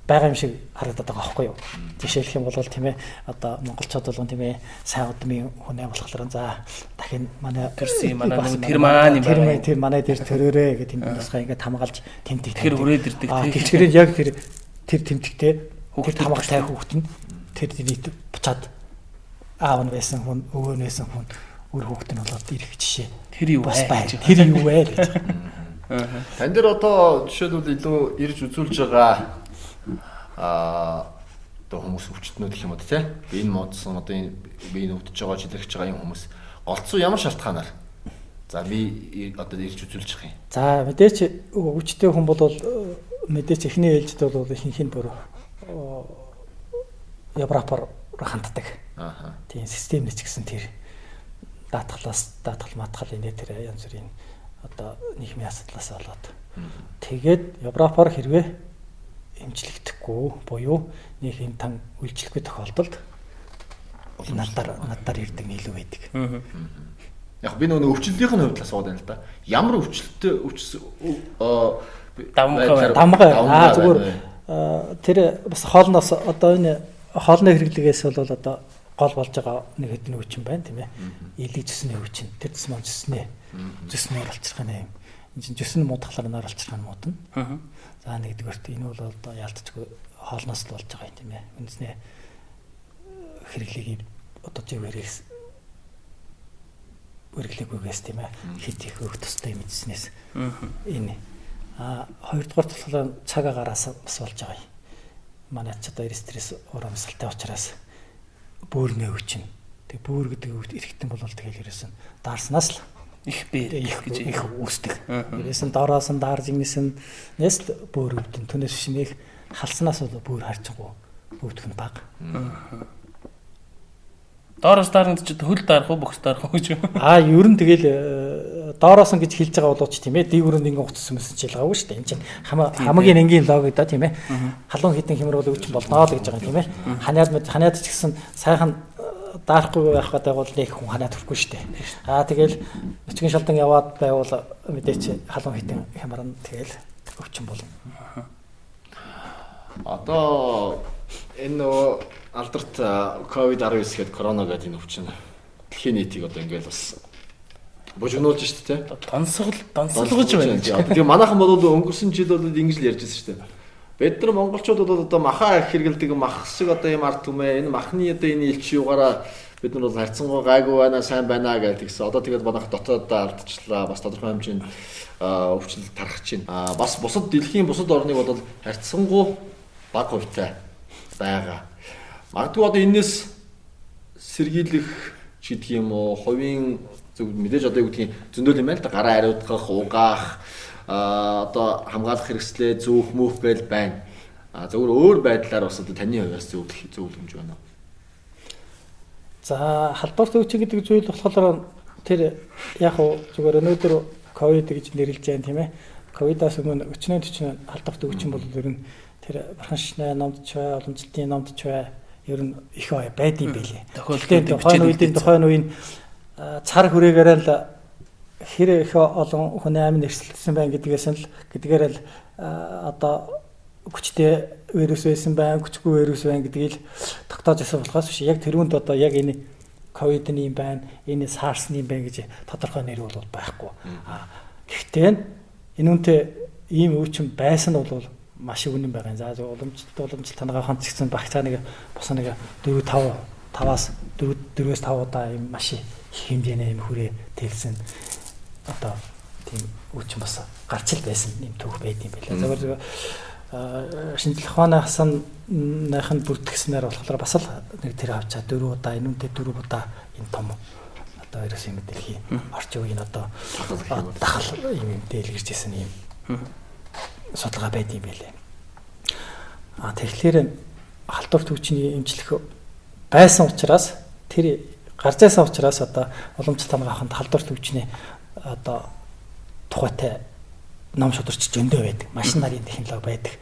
байгаа юм шиг харагдаад байгаа байхгүй юу? Жишээлх юм бол тийм ээ одоо монголчууд бол тийм ээ сайн удмын хүн болохоор за дахин манай тэр маань юм байна. Тэр манай дээр төрөөрэй гэх тийм тусгай ингээд хамгаалж тэмдэг. Тэр хүрээд ирдэг. Тэгэхээр яг тэр тэмдэгтэй хүүхэд хамгаалтай хүүхэд нь тэр нийт буцаад аав нь байсан хүн өвөө нь байсан хүн өөр хүүхэд нь болоод ирэх жишээ. Тэр юу вэ гэж. Тань дээр одоо жишээлбэл илүү ирж үзүүлж байгаа одоо хүмүүс өвчтнүүд гэх юм уу тий. Энэ модсон одоо энэ биеийг өвдөж байгаа жилэрч байгаа юм хүмүүс голцоо ямар шалтгаанаар за би одоо ирж үзүүлж байгаа юм. За мэдээч өвчтэй хүн бол мэдээч эхний ээлжид бол ихэнх нь бүр Европоор ханддаг. Тийм систем нэч гэсэн тэр даатгал матгал энэ тэр янз бүрийн одоо нийгмийн асуудлаас болоод тэгээд Европоор хэрвээ эмчлэгдэхгүй буюу нэг юм тан үйлчлэхгүй тохиолдолд надаар ирдэг нь илүү байдаг. Яг би нөгөө өвчлөлийн хувьд л асууад байна л да. Ямар өвчлөлтөй дамгай зүгээр тэр бас хоолноос одоо энэ хоолны хэрэглэгээс бол одоо гол болж байгаа нэг хэдэн өвчин байна тийм ээ. Илэг зүсний өвчин. Тэр зүс зүснээр олчрах юм. Энэ чинь зүс нь муудахлаар наар олчрах нь муудна. За нэгдүгээрт энэ бол одоо яалтчгүй хоолноос л болж байгаа юм тийм ээ. Үнэснээ хэрэглэгийг одоо хэрэглээгүйгээс тийм ээ. Хит их өөх тустай мэдснээс энэ хоёрдугаар болохоор цаг агараас бас болж байгаа юм. Манай ч одоо стресс урамсгалтай учраас бөөрнөө өвчин. Тэг бөөр гэдэг өвд эрэхтэн бол тэгэл ерөөсөн даарснаас л их үүсдэг. Ерөөсөн доороос нь даарж ингэснээс л бөөр өвдөн. Түүнээс биш нэг халснаас бол бөөр харчихгүй өвдөх нь бага. Доороос дараад ч хөл дарах уу бөхс дарах уу гэж юм. Ер нь тэгэл доороос нь гэж хэлж байгаа болооч тийм ээ. Дээгүүрэнд ингэ утас юмс ч ялгаагүй шүү дээ. Энэ чинь хамгийн энгийн логик да тийм ээ. Халуун хитэн хэмэр бол өвчин болноо л гэж байгаа юм тийм ээ. Ханаад ч гэсэн сайхан даарахгүй байх гэдэг бол нэг хүн ханаад төрөхгүй шүү дээ. Тэгэл өчгөн шалдан яваад байвал мэдээч халуун хитэн хямран тэгэл өвчин болно. Одоо энэ алдарт COVID-19 гэдэг корона гэдэг энэ өвчин дэлхийн нийтийг одоо ингээл бас бужигнуулж шүү дээ. Донсолгож байна. Тэгээ манайхан бол өнгөрсөн жил бол ингэж л ярьжсэн шүү дээ. Бид нар монголчууд бол одоо маха хэрэгэлдэг мах шиг одоо юм ард түмээ энэ махны одоо энэ илч юугаараа бид нар бол харьцангуй гайгүй байна сайн байна гэдэгсэн. Одоо тэгээд манайх дотооддоо алдчихлаа. Бас тодорхой хэмжээнд өвчлөл тархаж байна. Бас бусад дэлхийн бусад орныг бол харьцангуй бага хувьтай байгаа. Магадгүй одоо энэс сэргийлэх ч гэдэг юм уу, хувийн зөв мэдээж одоо юу гэдгийг зөндөл юм байл та гараа ариутгах, угаах, одоо хамгаалах хэрэгслээ зөөх мөөх гээл байна. Зөвхөн өөр байдлаар бас одоо таны хувьас зөвлөмж байна уу? За халдварт өвчин гэдэг зүйл болохоор тэр яг уу зүгээр өнөөдөр ковид гэж нэрлэж байна тийм ээ. Ковидаас өмнө 40 халдварт өвчин бол ер нь тэр бархан шишнээ номдч бай, уламжлалтын номдч бай ер нь их байдсан байлээ. Тухайн үеийн цар хүрээгээр л хэр их олон хүний амин эрсэлсэн байна гэдгээр л одоо хүчтэй вирус байсан байна, хүчгүй вирус байна гэдгийг л тогтоож ирсэн болохоос биш. Яг тэрүүнд одоо яг энэ ковидны юм байна, энэ SARS-ны юм байна гэж тодорхой нэр бол байхгүй. Гэхдээ энэ үнтэй ийм өвчин байсан нь бол маш үнэн байгаа. За уламжлалт тангаа хамт гэсэн багцаа нэг бос нэг 4-5-аас 4-5 удаа ийм маш их хэмжээний ийм хүрээ тэлсэн одоо тийм өвчин бас гарч ил байсан юм түүх байд юм байлаа. Зөвхөн шинжлэх ухаанаас найхан бүртгэснээр болохоор бас л нэг тэр авчаа 4 удаа энэ үнтэй 4 удаа энэ том одоо вирусын мэдээлэл орчин үеийн одоо дахал юм дэлгэрч ирсэн юм судалгаа байд юм байлээ. Тэгэхээр халдварт өвчний эмчлэх байсан учраас тэр гарч байсан учраас одоо уламжлалт хамгаалаханд халдварт өвчний одоо тухайтай ном шударч зөндөө байдаг. Машин нарын технологи байдаг.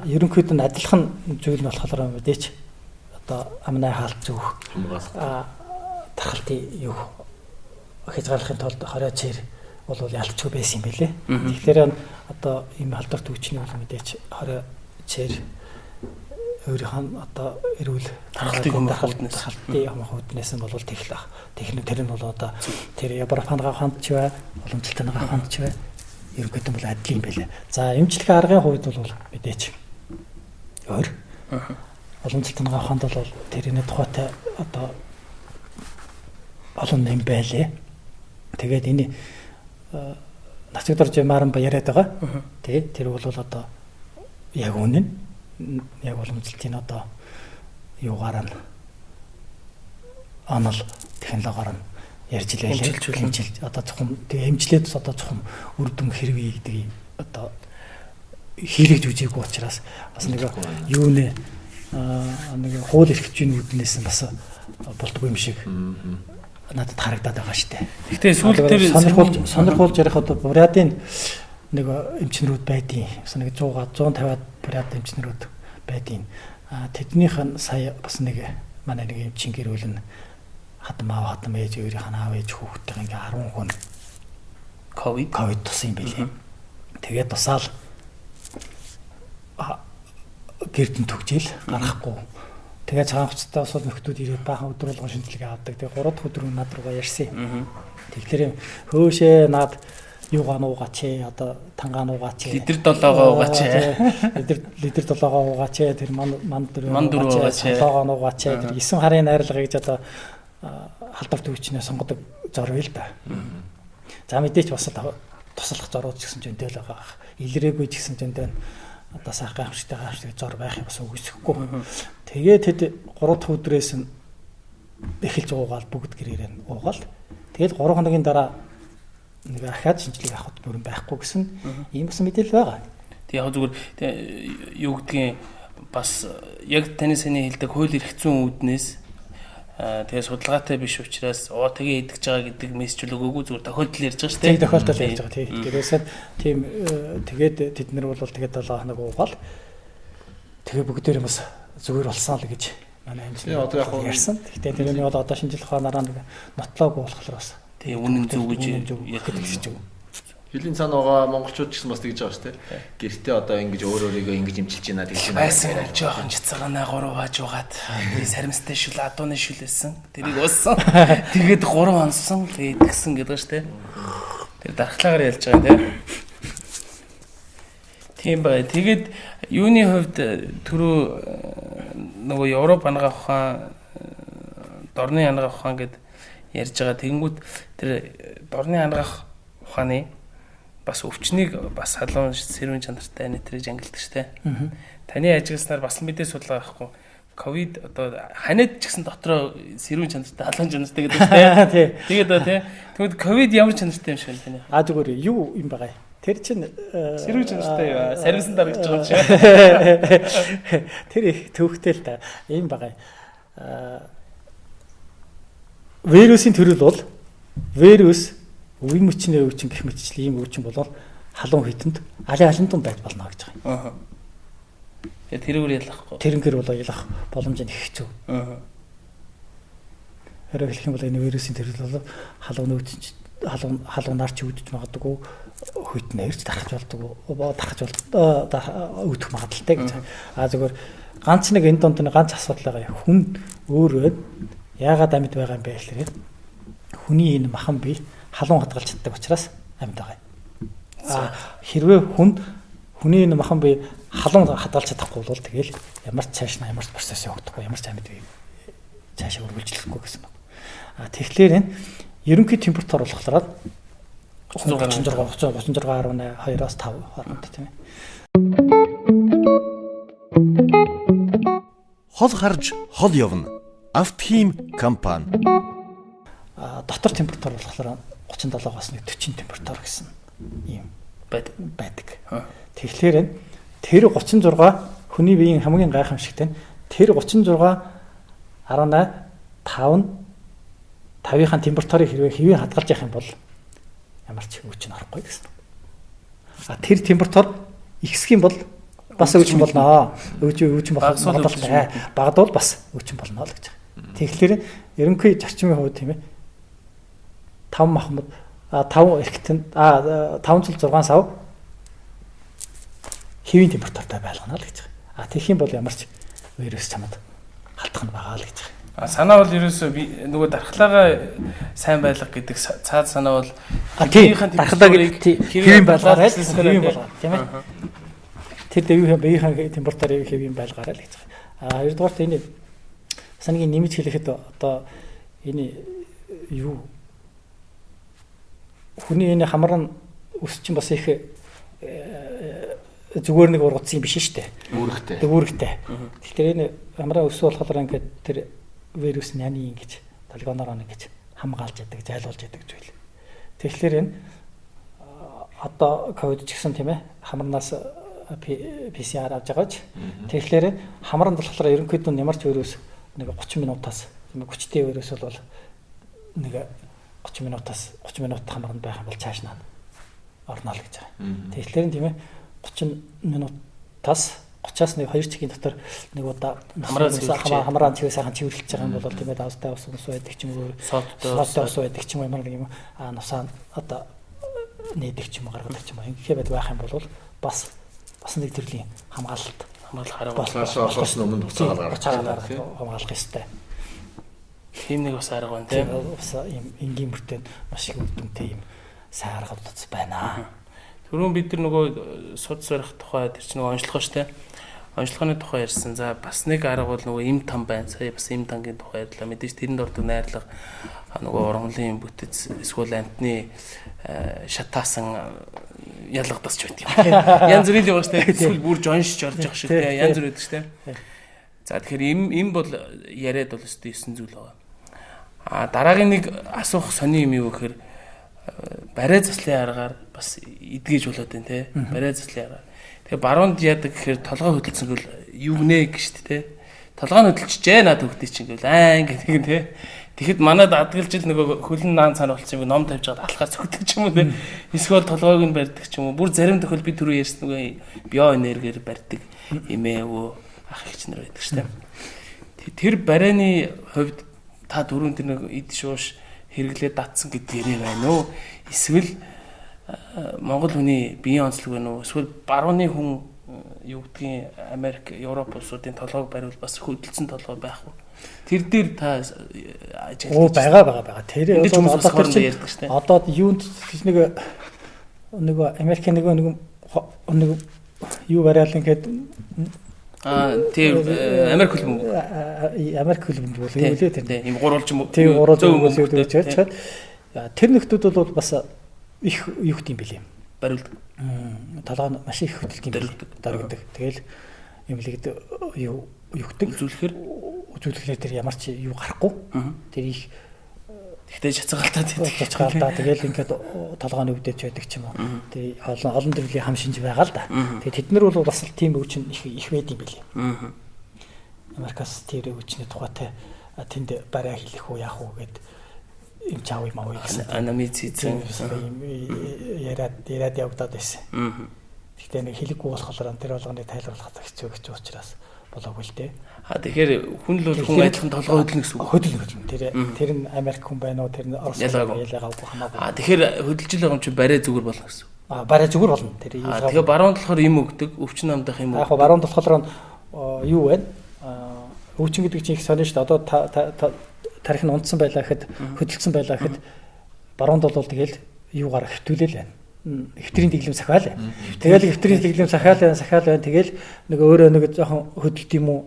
Ерөнхийдөө нь адилхан зүйл нь болохоор мэдээч одоо амнай хаалт зөөх тархалтын юу хязгаарлахын тулд хорой цэр бол ялцгүй байсан юм билэ. Тэгэхээр одоо ийм халдварт өвчний бол мэдээч хорой цэр өөрийнх нь одоо эрүүл тархалтын хөвднээс нь бол тэглэх. Тэр нь бол одоо тэр Европангаа ханд ч бай, уламжлалтынгаа ханд ч бай ерөнхийдөө бол адил юм байлаа. За эмчлэх аргын хувьд бол мэдээч өөр. Уламжлалтынгаа ханд бол тэрний тухайтай одоо олон юм байлээ. Тэгээд энэ нацгдор жимаран ба яриад байгаа. Тэгээд тэр бол одоо яг үнэн яг уламжлалтын одоо юугаар нь анал технологиор нь ярьж илээ. Одоо зөвхөн тэгээ эмчлээд одоо зөвхөн үр дүн хэрвээ гэдэг одоо хийлгэж үжээгүй учраас бас нэг юу нэ нэг хууль эрх зүйн үүднээс нь бас болдгоо юм шиг надад харагдаад байгаа шүү дээ. Гэхдээ сүүл дээр сонирхуулж ярих одоо бурядын нэг эмчнэрүүд байдیں۔ Нэг 100-150-аад буряд эмчнэрүүд байдیں۔ Тэднийх нь сая бас нэг манай нэг эмчин гэрүүл нь хадам ээж өөрийнх нь аав ээж хүүхдтэйгээ ингээ 10 хүн ковид тусан юм байлээ. Тэгээд тусаал гэрдэн төгжээл гарахгүй. Тэгээд цагаан хувцастай усууд нөхдүүд ирээд баахан өдөр болгон шинжилгээ авдаг. Тэгээд 3 дахь өдөр над руугаа ярьсан. Тэгэхээр хөөшөө над юугаа нуугаач одоо тангаа нуугаач литр 7-гоо угаач литр 7-гоо угаач тэр манд 4 угаач 7-гоо нуугаач тэр 9 харын найралга гэж одоо халдварт өвчнөө сонгодог зор байл да. За мэдээч бас туслах зорууд ч гэсэн зөнтэй л байгаа. Илрээгүй ч гэсэн зөнтэй одоо сайхан гайхамшигтай зор байх бас үгүйсэхгүй. Тэгээд тэд 3 дахь өдрөөс нь эхэлж уугаал бүгд гэрээрээ уугаал. Тэгээд 3 хоногийн дараа нэг ахаад шинжилгээ авахд бүрэн байхгүй гэсэн ийм бас мэдээлэл байгаа. Тэг яг зүгээр юу гэдгийг бас яг таны саний хэлдэг хууль эрх зүйн үүднээс тэгээ судалгаатай биш учраас тэгээ идэж байгаа гэдэг мессеж өгөөгүй зүгээр тохиолдол ярьж байгаа шүү дээ. Тийм тохиолдол ярьж байгаа тийм. Тэрээсээ тийм тэгээд тэд нар бол тэгээд 7 хоног уугаал тэгээ бүгдээрээ бас зүгээр болсон л гэж манай эмчнэр ярьсан. Гэхдээ тэрний бол одоо шинжилгээ ухаанаараа нэг нотлоогүй болохоор бас тэгээ үнэн зөв гэж ярих гэж байна. Хэлийн цаана байгаа монголчууд ч гэсэн бас тэгж байгаа шүү дээ. Гэртээ одоо ингэж өөрийгөө ингэж имчилж байна гэж байна. Байсан жоохон цацгаанаа 3 хувааж угаад саримстай шүл адууны шүлээсэн. Тэрийг ууссан. Тэгээд 3 онсон идгсэн гэдэг шүү дээ. Тэр дархлаагаар ялж байгаа тийм. Тийм бай. Тэгээд юуны хувьд түрүү нөгөө Европ ангаа ухаан дорны ангаа ухаан гэд ярьж байгаа. Тэнгүүд тэр дорны ангаах ухааны бас өвчнийг бас халуун сэрүүн чанартай нэтрэж ангилдаг штэ. Таны ажигласнаар бас мэдээ судалгаа авахгүй. Ковид одоо ханаад ч гэсэн дотроо сэрүүн чанартай халуун чанартай гэдэг штэ. Тэгээд тий. Тэгвэл ковид ямар чанартай юм шиг байна таны? Зүгээр юу юм байгаа. Тэр чинь сэрүүн чанартай юу? Сарвисан дарагч байгаа юм шиг. Тэр их төвхтэй л да. Ийм байгаа. Вирусын төрөл бол вирус үе мөчний өвчин гэх мэтчил ийм өвчин болвол халуун хитэнд алиалантун байж болно гэж байгаа. Тэгээ тэрүүгээр ялахгүй. Тэрнгээр бол ялах боломж нь их хэцүү. Хэрэг хэлэх юм бол энэ вирусын төрөл бол халуунаар ч үүдэж магадгүй хүйт нэрч дарахж болдог. Үүдэх магадaltaй гэж. Зүгээр ганц нэг энэ донд нэг ганц асуудал байгаа. Хүн өөрөө яагаад амьд байгаа юм бэ гэхээр хүний энэ махан бие халуун хадгалж чаддаг учраас амьд байгаа. Хэрвээ хүний энэ махан бие халуун хадгалж чадахгүй бол тэгэл ямар ч цааш ямар ч процесс явагдахгүй, ямар ч амьд бие цаашаа үргэлжлэхгүй гэсэн байна. Тэгэхээр энэ ерөнхий температур болохоор 36.2-аас 5 хооронд тийм ээ. Хол харж хол явна. Автхим компани. Дотор температур болохоор 37-аас 40 температур гэсэн юм байдаг. Тэгэхээр тэр 36 хүний биеийн хамгийн гайхамшигтай тэр 36.5-5-ийн температурыг хэрвээ хэвийн хадгалж явах юм бол ямар ч өвчин орохгүй гэсэн. Тэр температур ихсэх юм бол бас өвчин болно. Өвчин багасуулалтай. Багдвал бас өвчин болно л гэж. Тэгэхээр ерөнхий зарчмын хувьд тийм ээ 5 махмад 5 эргэтэн 5.6 сав хэвийн температуртай байлгана л гэж. Тэгэх юм бол ямар ч вирус чамд халтах нь байгаа л гэж. Санаа бол ерөөсөө нөгөө дархлаагаа сайн байлгах гэдэг цаад санаа бол дархлааг хэвийн байлгаарай хэвийн болгоо тийм ээ. Тэр биеийн температурыг хэвийн байлгаарай л гэж. Хоёрдугаарт энэ сангийн нэмж хэлэхэд одоо энэ юу хүний энэ хамар нь өсч бас их зүгээр нэг ургацсан юм биш шүү дээ. Үүрэгтэй. Тэгэхээр энэ хамраа өссөн болохоор ингээд тэр вирус няны ингэж талгоноор ингэж хамгаалж яадаг, зайлуулж яадаг зүйл. Тэгэхээр энэ одоо ковид ч гэсэн тийм ээ хамарнаас PCR авч байгаач. Тэгэхээр хамранд болохоор ерөнхийдөө ямар ч вирус нэг 30 минутаас тийм ээ 30-тэй вирус бол нэг 30 минут хамранд байх юм бол цааш наа орно л гэж байгаа. Тэгэхээр тийм ээ 30 минутаас 30-аас нэг 2 цагийн дотор нэг удаа хамраа цэвэр сайхан цэвэрлэж байгаа юм бол тийм ээ давстай ус байдаг ч юм уу соттой ус байдаг ч юм уу ямар нэг юм нусаа одоо нээдэг ч юм уу гаргадаг ч юм уу ингэхээ байх юм бол бас нэг төрлийн хамгаалалт болохоос өмнө буцаагаар хамгаалах ёстой. Тийм нэг бас арга байна тийм. Бас ийм энгийн мөртөнд маш их үдэнтэй ийм сайн арга утас байна. Түрүүн бид нар нөгөө судас барих тухай тэр чинь нөгөө онцлогоо штэ. Онцлогооны тухай ярьсан. За бас нэг арга бол нөгөө им там байна. Сая бас им тангийн тухай ярьлаа. Мэдээж тэрэнд ордог найрлага нөгөө ургамлын бүтэц эсвэл амтны шатаасан ялгадасч байдаг юм. Янз бүрийн юм штэ. Эсвэл бүр жоншиж орж явах шиг тийм янз бүр байдаг штэ. За тэгэхээр им бол яриад бол өстой 9 зүйл байгаа. Дараагийн нэг асуух сони юм юу гэхээр барай заслын аргаар бас эдгэж болоод байна те. Барай заслын аргаар. Тэгээ баруунд яадаг гэхээр толгой хөдөлсөн гэл юу гинэ гэж штэ те. Толгой хөдөлчихэж ээ над хөвгтэй чинь гэл гэдэг те. Тэгэхэд манад адгалж ил нөгөө хөлн наан цаана болчихсон юм ном тавьж байгаа алхаар цогтөг ч юм уу те. Эсвэл толгойг нь барьдаг ч юм уу. Бүр зарим тохиол би түрүү ярьсан нөгөө био энергиэр барьдаг эмээ өвөө ах их нар байдаг штэ. Тэр барайны хувьд та дөрөв тэр нэг эд шууш хэрэглээд татсан гэдгээрээ байна уу? Эсвэл Монгол хүний биеийн онцлог байна уу? Эсвэл барууны хүн юу гэдгийг Америк, Европ улсуудын толгойг бариул бас хөдөлсөн толгой байх уу? Тэр дээр та ажиглаж байгаа. Тэр одоо юунд нэг Америкийн нэг юу бариал ингээд тийм Америк хөлбөмбөг. Америк хөлбөмбөг бол юм үлээ тэр. Ийм гурвалж юм уу? Тийм гурвалж өгчөөд тэр нөхдүүд бол бас их юу гэдэм бэлээ. Бариулдаг. Толгой маш их хөдөлдөг юм дөрөгдөг. Тэгэл имлэгд юу югдэг үзүүлэхээр тэр ямар ч юу гарахгүй. Тэр их тэгтээ чацгаалтаад чацгаалтаа тэгэл ингээд толгойн өвдөж байдаг ч юм уу. Тэр олон төрлийн хам шинж байгаа л да. Тэгээд тэд нар бол бас тийм өвчин их байд юм билий. Америкас тэр өвчний тухайтай тэнд барай хэлэх үү яах уу гэд юм чав юм аа гэсэн. Анамицийн яриад явагдаад байсан. Тэгтээ нэг хэлэхгүй болохоор тэр болгоны тайлбарлах хэцүү гэж учраас болоогүй л дээ. Тэгэхээр хүн л хүн адилхан толгой хөдлөн гэсэн үг. Хөдлөн. Тэр нь Америк хүн байна уу? Тэр нь Орос ялгаагүй хамаагүй. Тэгэхээр хөдөлж байгаа юм чи барай зүгээр болно гэсэн. Барай зүгээр болно. Тэр тэгээ баруунд болохоор юм өгдөг, өвчин амдах юм уу? Яг баруунд болохоор юу вэ? Өвчин гэдэг чинь их сонир шүү дээ. Одоо тарих нь унтсан байлаа гэхэд хөдөлсөн байлаа гэхэд баруунд бол тэгэл юугаар хөвтүүлээ л байна. Хэвтрийн дэглэм сахиал. Тэгэл хэвтрийн дэглэм сахиал байна. Тэгэл нэг өөрөө нэг жоохон хөдөлт юм уу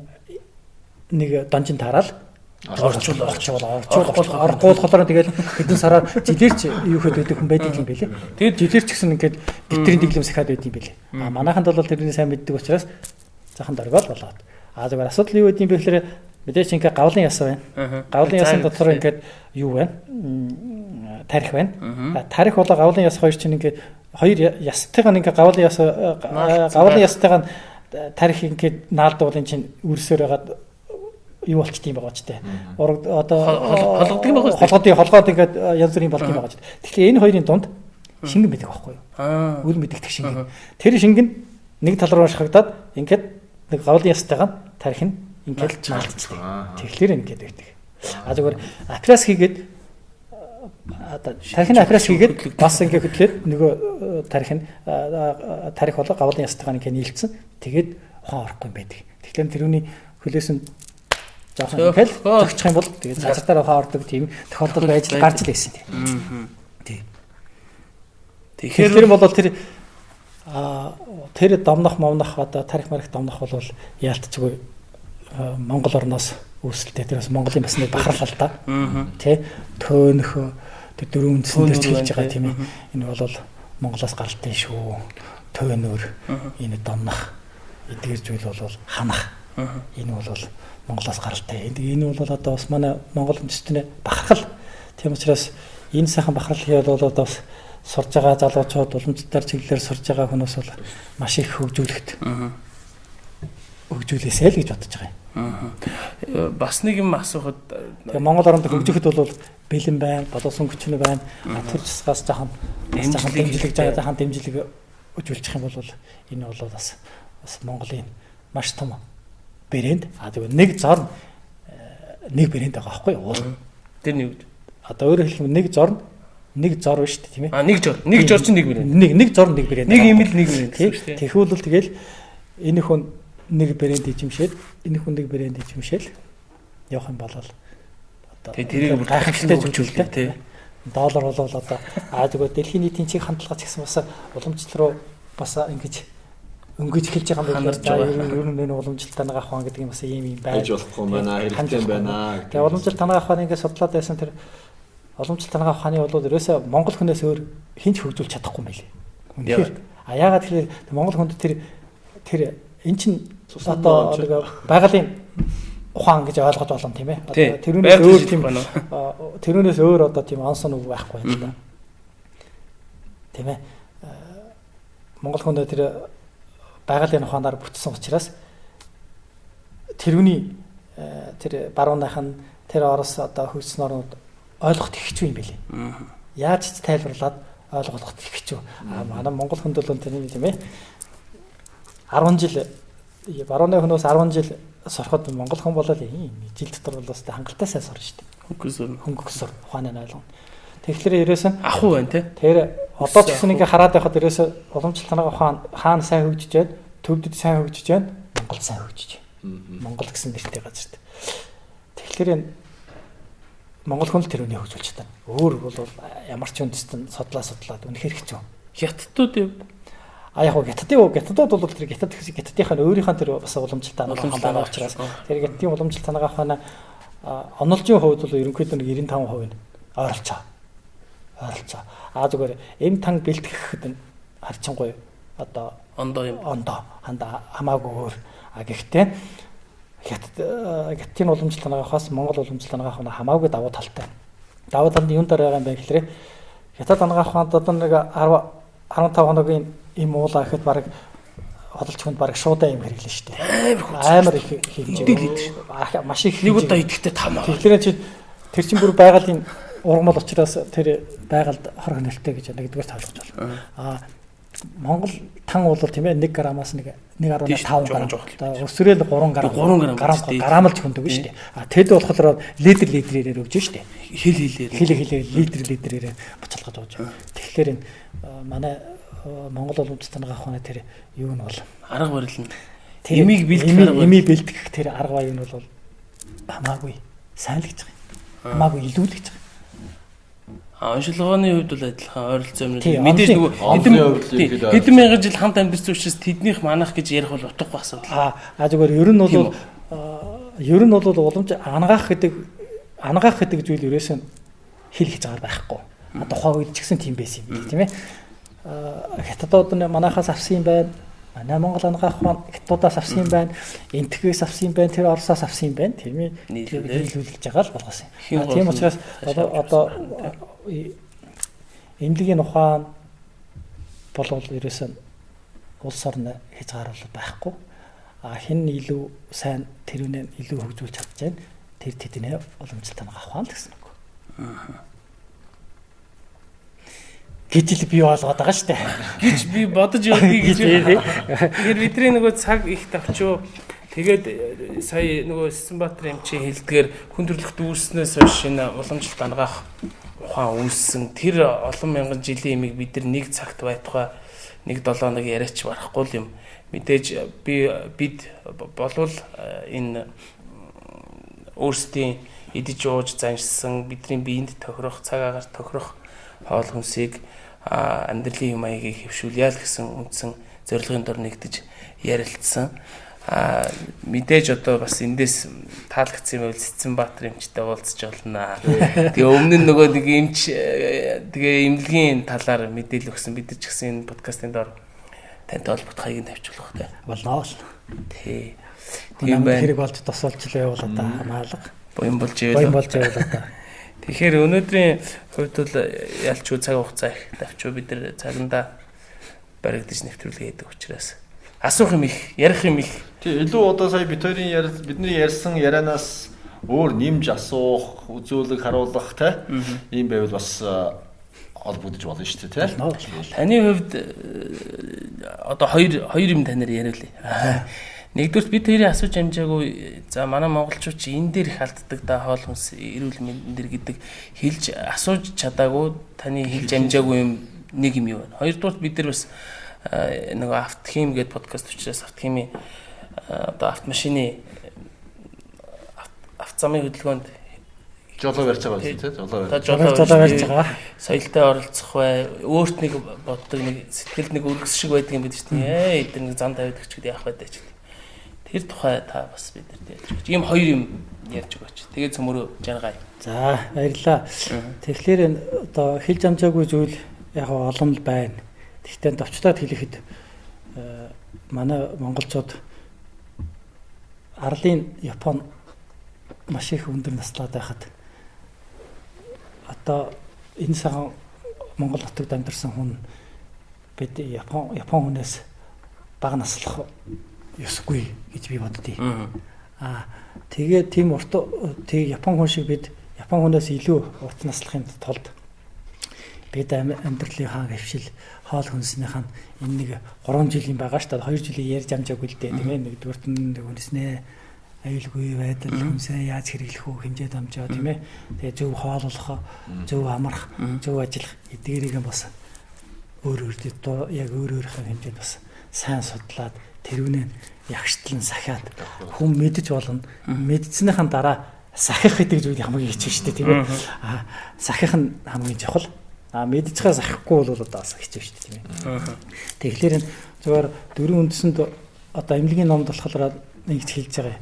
нэг донжин таарал орчуул болохоор тэгэл хэдэн сараар жилэрч юу хөдөлдөг хүн байдаг юм билэ. Тэгээд жилэрч гэсэн ингээд хэвтрийн дэглэм сахиал байдаг юм билэ. Манайханд бол тэрний сайн мэддэг учраас захан дөргөл болоод. Зүгээр асуудал юу гэдэг юм бэ гэхээр мэдээч ингээд гавлын яс байна. Гавлын ясын дотор ингээд юу байна? Тарих байна. Тарих болоо гавлын яс хоёр чинь ингээд хоёр ястайгаа ингээд гавлын ястайгаа тарих ингээд наалдуул ин чинь үрсээр байгаад юу болчт юм байгаа ч тийм. Одоо холгоод ингээд янз бүрийн болт юм байгаа ч. Тэгэхээр энэ хоёрын дунд шингэн байдаг байхгүй юу? Үл мэддэг шингэн. Тэр шингэн нэг тал руу шахагдаад ингээд нэг гавлын ястайгаа тарих нь ингээд наалдчихсан. Тэгэхээр ингээд байдаг. Зүгээр апрас хийгээд тарихын апрас хийгээд бас ингээд хөдлөөд нөгөө тарих болоо гавлын ястайгаа ингээд нийлцсэн. Тэгээд ухаан орохгүй юм байдаг. Тэгэхээр тэрүүний хөлөөс нь жоохон ингээд төгчих юм бол тэгээд цацартаар ухаан ордог тийм тохиолдол байж гарч л байсан тийм. Тэгэхээр тэр бол тэр домнох одоо тарих марих домнох бол яалтчгүй Монгол орноос үүсэлтэй тэр бас Монголын бас нэг бахархал л да. Тэ төөнөх тэр дөрөв үндсэн дээр хэлж байгаа тийм ээ. Энэ бол Монголоос гаралтай шүү. Төөнөр энэ домнох эдгээр зүйл бол ханах. Энэ бол Монголоос гаралтай. Энэ бол одоо бас манай Монгол үндэстний бахархал. Тийм учраас энэ сайхан бахархал бол одоо бас сурж байгаа залуучууд уламжлалт чиглэлээр сурж байгаа хүмүүс бол маш их хөгжүүлэхэд хөгжүүлээсэй л гэж бодож байгаа юм. бас нэг юм асуухад Тэгээ Монгол оронд хөгжихэд бол бэлэн байна, боловсон хүчнэ байна. Тэр чисгаас жоохон дэмжлэг үзүүлчих юм бол энэ бол бас Монголын маш том брэнд. Тэгээ нэг зор нэг брэнд байгаа байхгүй юу? тэр нэг Одоо өөрөөр хэлбэл нэг зор биш тийм ээ. Нэг жор чинь нэг брэнд. Нэг зор нэг брэнд. Нэг имэл нэг брэнд шүү дээ. Тэгэхүүл тэгэл энэ хүн нэг брэнд эзэмшээд энэ хүн нэг брэнд эзэмшээл явах юм бол одоо тэрийг гайхамшигтай зүйлтэй тий. Доллар бол одоо зүгээр дэлхийн нийтийн чиг хандлага ч гэсэн бас уламжлал руу бас ингэж өнгөж эхэлж байгаа юм байна. Ер нь энэ уламжлалт танах ахван гэдэг юм бас ийм байна. Гэж болохгүй байна. Хэрэгтэй байна. Тэгээ уламжлалт танах ахван ингэ судлаад байсан тэр уламжлалт танах ахваны бол ерөөсөө монгол хүнээс өөр хинч хөгжүүлж чадахгүй юм байлээ. Үнэхээр яагаад тэгэхээр монгол хүнд тэр эн чин одоо байгалийн ухаан гэж ойлгож байна тийм ээ. Тэрүүнээс өөр тийм тэрүүнээс өөр одоо тийм онсон үг байхгүй юм да. Тийм ээ. Монгол хүнд тэр байгалийн ухаанаар бүтсэн учраас тэрүүний тэр барууныхан тэр Орос одоо хөгжсөн орнууд ойлгох хэцүү юм билээ. Яаж ч тайлбарлаад ойлгох хэцүү. Манай монгол хүнд бол тэр тийм ээ. 10 жил барууны хүнөөс 10 жил сороход монгол хүн болол жил дотор бол бас хангалттай сайн сорно шүү дээ. Хөнгөс сор ухааны ойлгоно. Тэгэхээр ерөөсөн ахуу байна те. Тэр одоо ч гэсэн ингээ хараад байхад ерөөсөн уламжлалт танага ухаан хаана сайн хөгжиж байна, төвдөд сайн хөгжиж байна, Монгол сайн хөгжиж байна. Монгол гэсэн нэртэй газарт. Тэгэхээр энэ монгол хүн л тэр үнийг хөгжүүлж чадна. Өөр бол ямар ч үндэстэн судлаад үнэхээр хэцүү. Хятадууд юм. Яг гятадууд бол тэр гятадынхаа өөрийнхөө тэр бас уламжлалт танага ухаан учраас тэр гятадын уламжлалт танага ухааны онолжийн хувьд бол ерөнхийдөө 95% нь ойролцоо. Зүгээр M5 бэлтгэхэд харчингуй одоо ондоо ханда хамаагүй өөр. Гэхдээ гятадын уламжлалт танага ухаас Монгол уламжлалт танага ухааны хамаагүй давуу талтай. Давуу тал нь юунд дээр байгаа юм бэ гэхээр гятад танага ухаанд одоо нэг 15 хоногийн им уулаа гэхэд баг hodолч хүнд баг шуудаа юм хэрэглэн шүү дээ. Амар их хэмжээ. Маш их нэг удаа идэхтэй тамаа. Тэгэхээр тэр чинь бүр байгалийн ургамал учраас тэр байгальд хор хөнөлттэй гэж нэгдүгээр таалгаж байна. Монгол тан бол тийм ээ 1 граммаас 1.5 грамм. Одоо өсрөөл 3 граммалж хүндэг шүү дээ. Тэд болохоор литрээр өгж шүү дээ. Хил литрээр буцалгаж өгч. Тэгэхээр энэ манай Монгол уламжлалт танага ухааны тэр юу нь бол арга барил нь эмийг бэлтгэх тэр арга баян нь бол хамаагүй сайн л гэж байгаа. Хамаагүй илүү л гэж байгаа. Уншилгооны хувьд бол адилхан ойролцоо юм. Мэдээж нөгөө хэдэн мянган жил хамт амьдсан учраас тэднийх манах гэж ярих бол утгагүй асуудал. Зүгээр ер нь бол уламж ангаах гэдэг зүйл ерөөсөө хэл хийж байгаа байхгүй. Тухайн үед ч гэсэн тийм байсан юм тийм ээ. Хятадууд манайхаас авсан юм байна. Манай Монгол ангаах ухаан хятадуудаас авсан юм байна. Энтхээс авсан юм байна. Тэр Оросоос авсан юм байна. Тийм ээ. Нийлүүлж байгаа л болгосон юм. Тийм учраас одоо эмнэлгийн ухаан болвол ерөөсөн улс орны хязгаар бол байхгүй. Хэн илүү сайн тэрүүнээ илүү хөгжүүлж чадж байна. Тэр тэдний уламжлалт танага ухаан л гэсэн үг. Гэж л би ойлгоод байгаа шүү дээ. Гэж би бодож явдгийг гэж. Тэгэхээр бидний нөгөө цаг их тавчуу. Тэгээд сая нөгөө Стенбаатар эмчи хэлдгээр хүндрэлт үүснээс хойш энэ уламжлалт тангаах ухаан үүссэн. Тэр олон мянган жилийн эмийг бид нар нэг цагт байтугай 1-7 хоног яриач барахгүй юм. Мэдээж бид болвол энэ өөрсдийн идэж ууж заншсан бидний биед тохирох цаг агаар тохирох хоол хүнсийг амьдралын юм аягийг хэвшүүлъя л гэсэн үндсэн зорилгын дор нэгдэж ярилцсан. Мэдээж одоо бас эндээс таалагдсан юм бол Стенбаатар эмчтэй уулзч болно. Тэгээ өмнө нь нөгөө нэг эмч тэгээ эмнэлгийн талаар мэдээлэл өгсөн бид ч гэсэн энэ подкастын дор тантай холбогдохыг тавьчихлах тий. Болно л. Тий. Тийм байх хэрэг болж тосолчлаа явуул одоо хамаалга. Буян болж явуул одоо. Тэгэхээр өнөөдрийн хувьд бол ялчгүй цаг хугацаа их тавьчуу бид нар цагандаа баригдаж нэвтрүүлгээ хийдэг учраас асуух юм их, ярих юм их. Тий, илүү одоо сая бидний ярьсан ярианаас өөр нэмж асуух, үзүүлэг харуулах те ийм байвал бас холбогдож болно шүү дээ те. Таны хувьд одоо хоёр юм танаар яриулъя. Нэгдүгээр бид хоёрын асууж амжаагүй за манай монголчууд чи энэ дээр их алддаг да хоол хүнс эрүүл мэндийн дэр гэдэг хэлж асууж чадаагүй таны хэлж амжаагүй юм нэг юм юу вэ? Хоёрдугаар бид нар бас нөгөө автохим гэдэг подкаст учраас автохимын одоо автомашины автозамын хөдөлгөөнд жолоо барьж байгаа гэсэн тийм жолоо барьж байгаа. Соёлтой оролцох бай. Өөрт нэг боддог нэг сэтгэлд нэг үргэс шиг байдаг юм бид чинь. Эдгээр нэг зам тавиад гэж яах байдаг ч. Тэр тухай та бас бидэрт яаж гэж. Ийм хоёр юм ярьж өгөөч. Тэгээд цөмөрөө жаргая. За баярлалаа. Тэгэхээр одоо хэлж амжаагүй зүйл яг олон л байна. Тэгтээ товчдод хэлэхэд манай монголчууд арлын Япон маш их өндөр наслаад байхад одоо энэ цагаан Монгол хотод амьдарсан хүн бид Япон хүнээс бага наслах ёсгүй гэж би боддгийг. Тэгээд тийм Япон хүн шиг бид Япон хүнээс илүү урт наслахын тулд бид амьдралынхаа хөвшил хоол хүнснийхаа энэ нэг 3 жилийн байгаа шүү дээ 2 жилийн ярьж амжаагүй л дээ тийм ээ нэгдүгürt нь хүнснээ аюулгүй байдал хүнсээ яаж хэрэглэх үү хэмжээд амжаа тийм ээ тэгээ зөв хооллох зөв амрах зөв ажиллах эдгээрийг бас өөр өөрийнхөө хэмжээнд бас сайн судлаад тэрүүнээ ягштлан сахиад хүн мэдж болно мэдснийхэн дараа сахих гэдэг зүйл хамгийн хэцүү шүү дээ тийм ээ сахих нь хамгийн чухал мэдчихээ сахихгүй бол одоо бас хэцүү шүү дээ тийм ээ тэгэхээр зөвөр дөрвөн үндсэнд одоо эмнэлгийн номд болохоор нэгж хэлж байгаа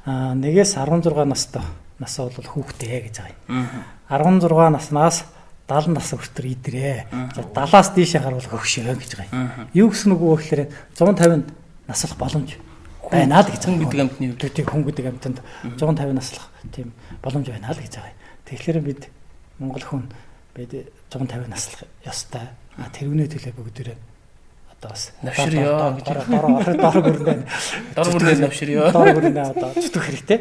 нэгээс 16 нас бол хүүхдээ гэж байгаа юм 16 наснаас 70 нас хүртэл идрээ 70-аас дээшээ гарвал хөгшөө гэж байгаа юм юу гэсэн үг вэ гэхээр 150 наслах боломж байна л гэж хүн гэдэг амьтны үед хүн гэдэг амьтанд 150 наслах тийм боломж байна л гэж байгаа юм тэгэхээр бид монгол хүн бид 150 наслах ёстой тэрүүнээ төлөө бүгдээрээ одоо бас навширё дор бүрнээ навширё дор бүрнээ одоо зүтгэх хэрэгтэй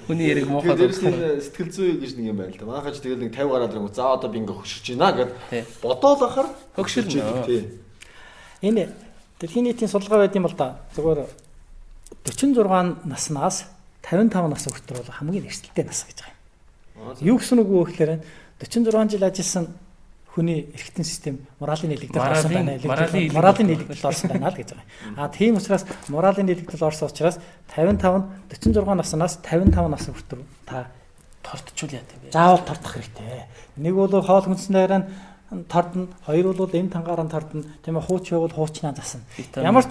хүний яриг муухай сэтгэл зүй гэж нэг юм байна л да. Манайхаж тэгэл нэг 50 гараад ирэнгүү за одоо би ингээ хөшөж байна гэд бодоол ахаар хөшөлж тий. Энэ дэлхийн нийтийн судалгаа байд юм бол да. Зөвхөн 46 наснаас 55 нас хүртэл бол хамгийн эрсдэлтэй нас гэж байгаа юм. Юу гэсэн үг вэ гэхээр 46 жил ажилласан хүний эрхтэн систем моралын нийлэгдэл орсон байна. Моралын нийлэгдэл орсон байна л гэж байгаа. Тийм учраас моралын нийлэгдэл орсон учраас 46 наснаас 55 нас хүртэл та тортчул яа тийм бэ? Заавал тортох хэрэгтэй. Нэг бол хоол хүнснээр нь тордно, хоёр бол эм тангаар нь тордно. Тийм ээ хууч явал хуучнаа засна. Ямар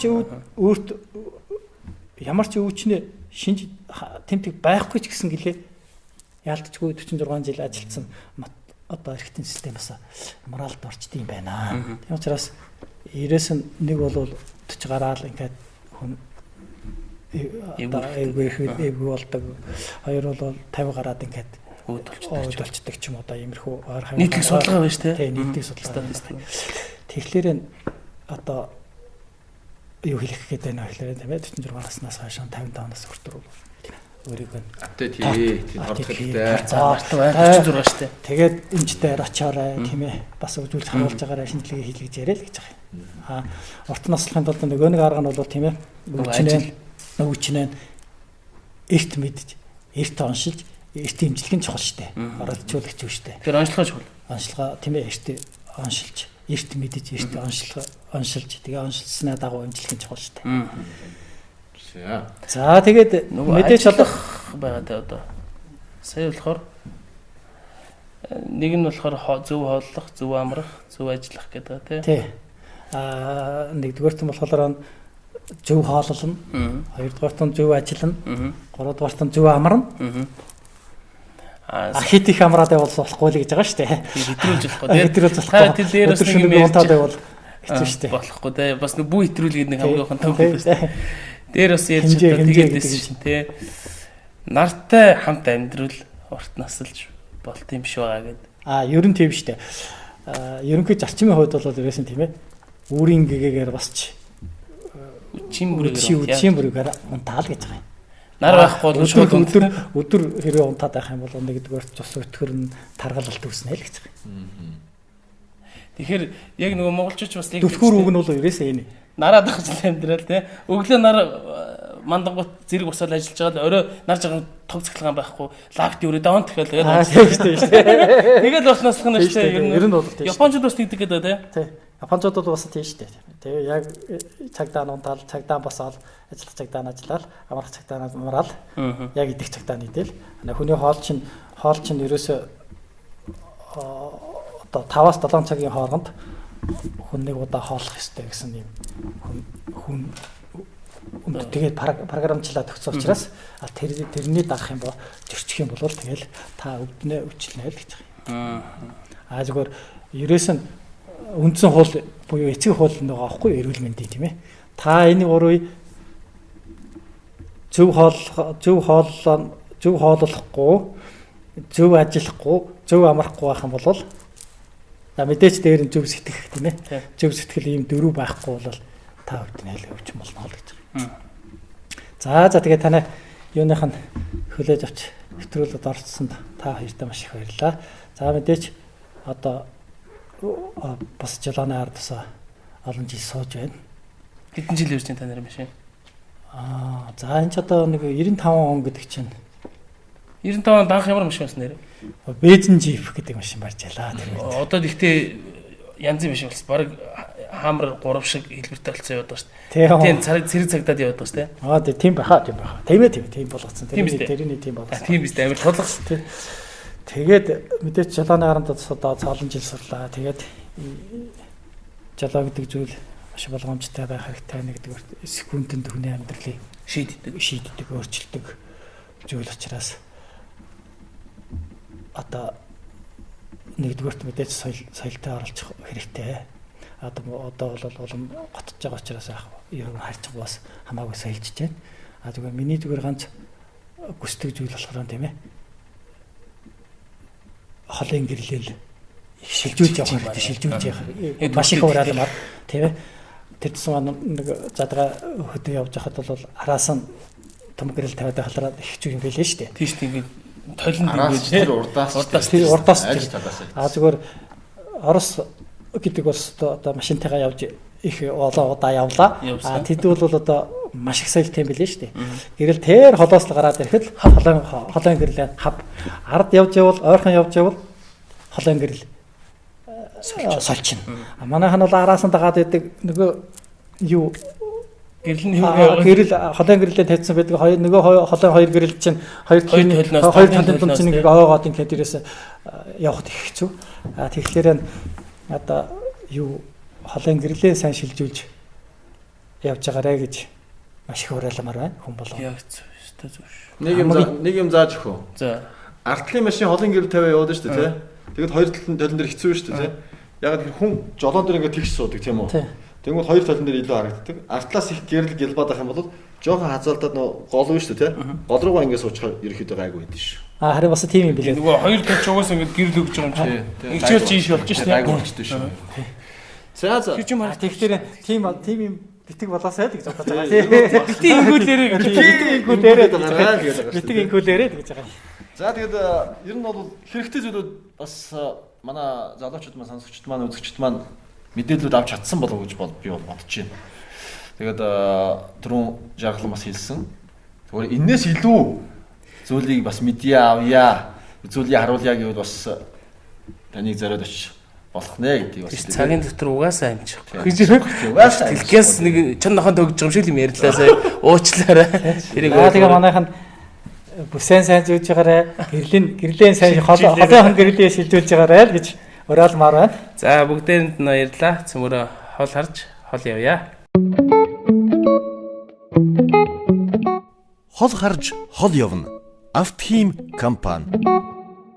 ч өвчнээ шинж тэмдэг байхгүй ч гэсэн гэлээ яалтчгүй 46 жил ажилласан одоо эрхтэн системээс моралд орчд юм байна. Тийм учраас 90-ээс нэг бол 40 гараал ингээд хүн эвгүй болдог. Хоёр бол 50 гараад ингээд өөдөлчдөг ч юм одоо иймэрхүү ойр хавь. Нийтлэг судалгаа байна шүү дээ. Тийм нийтлэг судалгаа. Тэгэхээр одоо юу хэлэх гээд байна вэ гэхээр тийм 46 наснаас хойш 55 нас хүртэл өөрийгөө тий ордох хэрэгтэй. За 46 шүү дээ. Тэгээд эмчтэр очоорой тийм ээ. Бас үзүүлж харуулж байгаараа шинжилгээ хийлгэж яриа л гэж байгаа юм. Урт наслахын тулд нөгөө нэг арга нь бол тийм ээ. Өвчнээ эрт мэдж, эрт оншилж, эрт хэмжлэх нь чухал шүү дээ. Оролцуулагч шүү дээ. Тэр онцлогоо чухал. Онцлогоо тийм ээ эрт оншилж, эрт мэдж, эрт оншилж, тэгээ оншилснаа дагуу хэмжлэх нь чухал шүү дээ. За тэгээд мэдээж олох байгаа те одоо. Сая болохоор нэг нь болохоор зөв хооллох, зөв амрах, зөв ажиллах гэдэг тий. Нэгдүгээрт нь болохоор зөв хооллоно, хоёрдугаарт нь зөв ажиллана, гуравдугаарт нь зөв амарна. Хит их амраад байвал болохгүй л гэж байгаа шүү дээ. Хэтрүүлж болохгүй тий. Хэтрүүлж болохгүй. Тэр дээрээс нэг юм унтаад байвал хэцүү шүү дээ. Болохгүй тий. Бас нэг бүү хэтрүүлгээд нэг хамгийн хон тав байх шүү дээ. Дээр бас ярьж байгаа тэгээд дэсэн тий. Нартай хамт амьдрал урт насалж болт юм биш байгаа гэдэг. Ер нь тийм шүү дээ. Ерөнхий зарчмын хувьд бол ерөөсөн тийм ээ. Үүрийн гэгээр басч Чин үчийн бүрээр унтаал гэж байгаа юм. Нар байхгүй бол шууд өдөр хэрэг унтаад байх юм бол нэгдүгээр цус өтгөр нь таргалалт үүснэ л гэж байгаа. Тэгэхээр яг нөгөө монголчууд бас яг Түлхүүр үг нь бол ерөөсөө энэ. Нараад байх жил амьдрал тий. Өглөө нар мандангууд зэрэг усаал ажиллаж байгаа л орой нар жахан тог цэглэгаан байхгүй лапти өрөө даун тэгэхээр тийм шүү дээ. тэгэл болсноос нь шүү дээ. Ер нь бол тийм. Японууд бас тэгдэг гэдэг тий. Японууд бол бас тийм шүү дээ. Тэгээ яг цагдаа нунтаал, цагдаа босоод ажиллах цагдаа нь ажиллаад, амрах цагдаа нь амраал. Яг идэх цагдаа нь идэл. Хүний хоол чинь ерөөсөө одоо 5-7 цагийн хооронд хүн нэг удаа хооллох ёстой гэсэн юм хүн тэгээд програмчлаад өгсөн учраас тэрний дагах юм бол зөрчих юм бол тэгэл та өвднө өвчлнэ л гэж байгаа юм. Зүгээр ерөөс нь үндсэн хууль буюу эцэг хууль нөгөө аахгүй эрүүл мэндийн тийм ээ. Та энэ гурвыг зөв хооллохгүй, зөв ажиллахгүй, зөв амрахгүй байх юм бол мэдээч дээр нь зөв сэтгэх тийм ээ. Зөв сэтгэл ийм дөрөв байхгүй бол та өвднө л өвч болно л гэж байгаа. За тэгээ танай юуных нь хөлөөж авч нэвтрүүлээд орцсонд та хоёртаа маш их баярлалаа. За мэдээч одоо бас жолооны ард тусаа олон жил сууж байна. Хэдэн жил явж байна та нар машин? За энэ ч одоо нэг 95 он гэдэг чинь 95 он данх ямар машин байсан нэр? Бэзэн жип гэдэг машин барьж ялаа тэр үед. Одоо гэхдээ янзын машин болсон. Бараг хаамар 3 шиг хэлбэртэй болсон яваад байгаа шүү дээ. Тийм цэрэг цагдаад яваад байгаа шүү дээ. Тийм баха. Тийм болгоцсон. Тэрний тийм болгосон. Тийм биз дээ. Амар тулгах. Тэгээд мэдээч жолооны харанд одоо цаалан жил сурлаа. Тэгээд жолоо гэдэг зүйл маш болгоомжтой байх хэрэгтэй нэгдүгээр секундэд хүний амьдралыг шийддэг, өөрчилдөг зүйл учраас одоо нэгдүгээрт мэдээж соёлтой оролцох хэрэгтэй. Одоо бол улам готж байгаа учраас ер нь харьцаг бас хамаагүй соёлжж байна. Зүгээр миний зүгээр ганц гүсдэг зүйл болохоор тийм ээ. Холын гэрлэл шилжүүлж явах хэрэгтэй, шилжүүлж явах. Маш их ураалмаар тийм ээ. Тэр тусан нэг задгаа хөдөө явж байхад бол араас нь том гэрэл тавиад халраад их ч юм байлээ шүү дээ. Тийш тийм тойлонд ингэж тэр урдаас зүгээр Орос гэдэг улс одоо машинтайгаа явж их олон удаа явлаа. Тэд бол одоо маш их соёлтой юм билээ шүү дээ. Гэрэл тэр холоос л гараад ирэхэд холон гэрэл хав ард явж явал ойрхон явж явал холон гэрэл сольчин. Манайхан бол араас нь дагаад идэг нөгөө юу гэрэл холон гэрлээ тавьсан байдаг. Нөгөө холон хоёр гэрэл чинь хоёр талын дунд чинь ингээ ойгоод ингээ дээрээс явахд их хэцүү. Тэгэхээр одоо юу холон гэрлээ сайн шилжүүлж явж байгаарэ гэж маш их уриаламар байна хүн болов. Яг зөв. Нэг юм зааж өгөө. За. Артлын машин холон гэрэл тавиа яваад шүү дээ, тий. Тэгэд хоёр талын дээр хэцүү шүү дээ, тий. Яг тэр хүн жолоон дээр ингээ тэгш суудаг тийм үү? Тэгвэл хоёр талын дээр илүү харагддаг. Артлаас их гэрэл гэлбаад байх юм бол жоохон хазаалдаад гол нь шүү дээ, тий. Гол руугаа ингээ суучих ерөөхдөө гайгүй байдаг шүү. Харин бас тийм юм билээ. Нөгөө хоёр талч угаас ингээ гэрэл өгч байгаа юм чи. Игчээр жийш болж шүү дээ. Гайгүй болчтой шүү. За. Тэгэхээр тийм юм битэг болоосай л гэж бодож байгаа тийм. Битэг ингүүлээрээ гэж байгаа. За тэгээд ер нь бол хэрэгтэй зүйлүүд бас манай залуучууд маань сонсогчд маань үзэгчд маань мэдээлэлүүд авч чадсан болов уу гэж би бол бодож байна. Тэгээд түрүүн жаргалан бас хэлсэн. Тэгвэл энэс илүү зүйлийг бас мэдээ авъя, зүйлийг харуулъя гэвэл бас таныг зориод очиж болох нэ гэдэг бас цагийн дотор угаасаа амжих. Угаасаа телегээс нэг чон нохонд өгж байгаа юм шиг юм ярьлаа сая уучлаарай. Тэрийг тэгээ манайхан бүсэн сайн зүүж байгаарэ. Гэрлийн сайн холын гэрлээ шилжүүлж байгаарэ л гэж уриалмаар байна. За бүгдээрэнд нь баярлалаа. Цөмөрөө хол харж хол явъя. Хол харж хол явна. Автхим компани.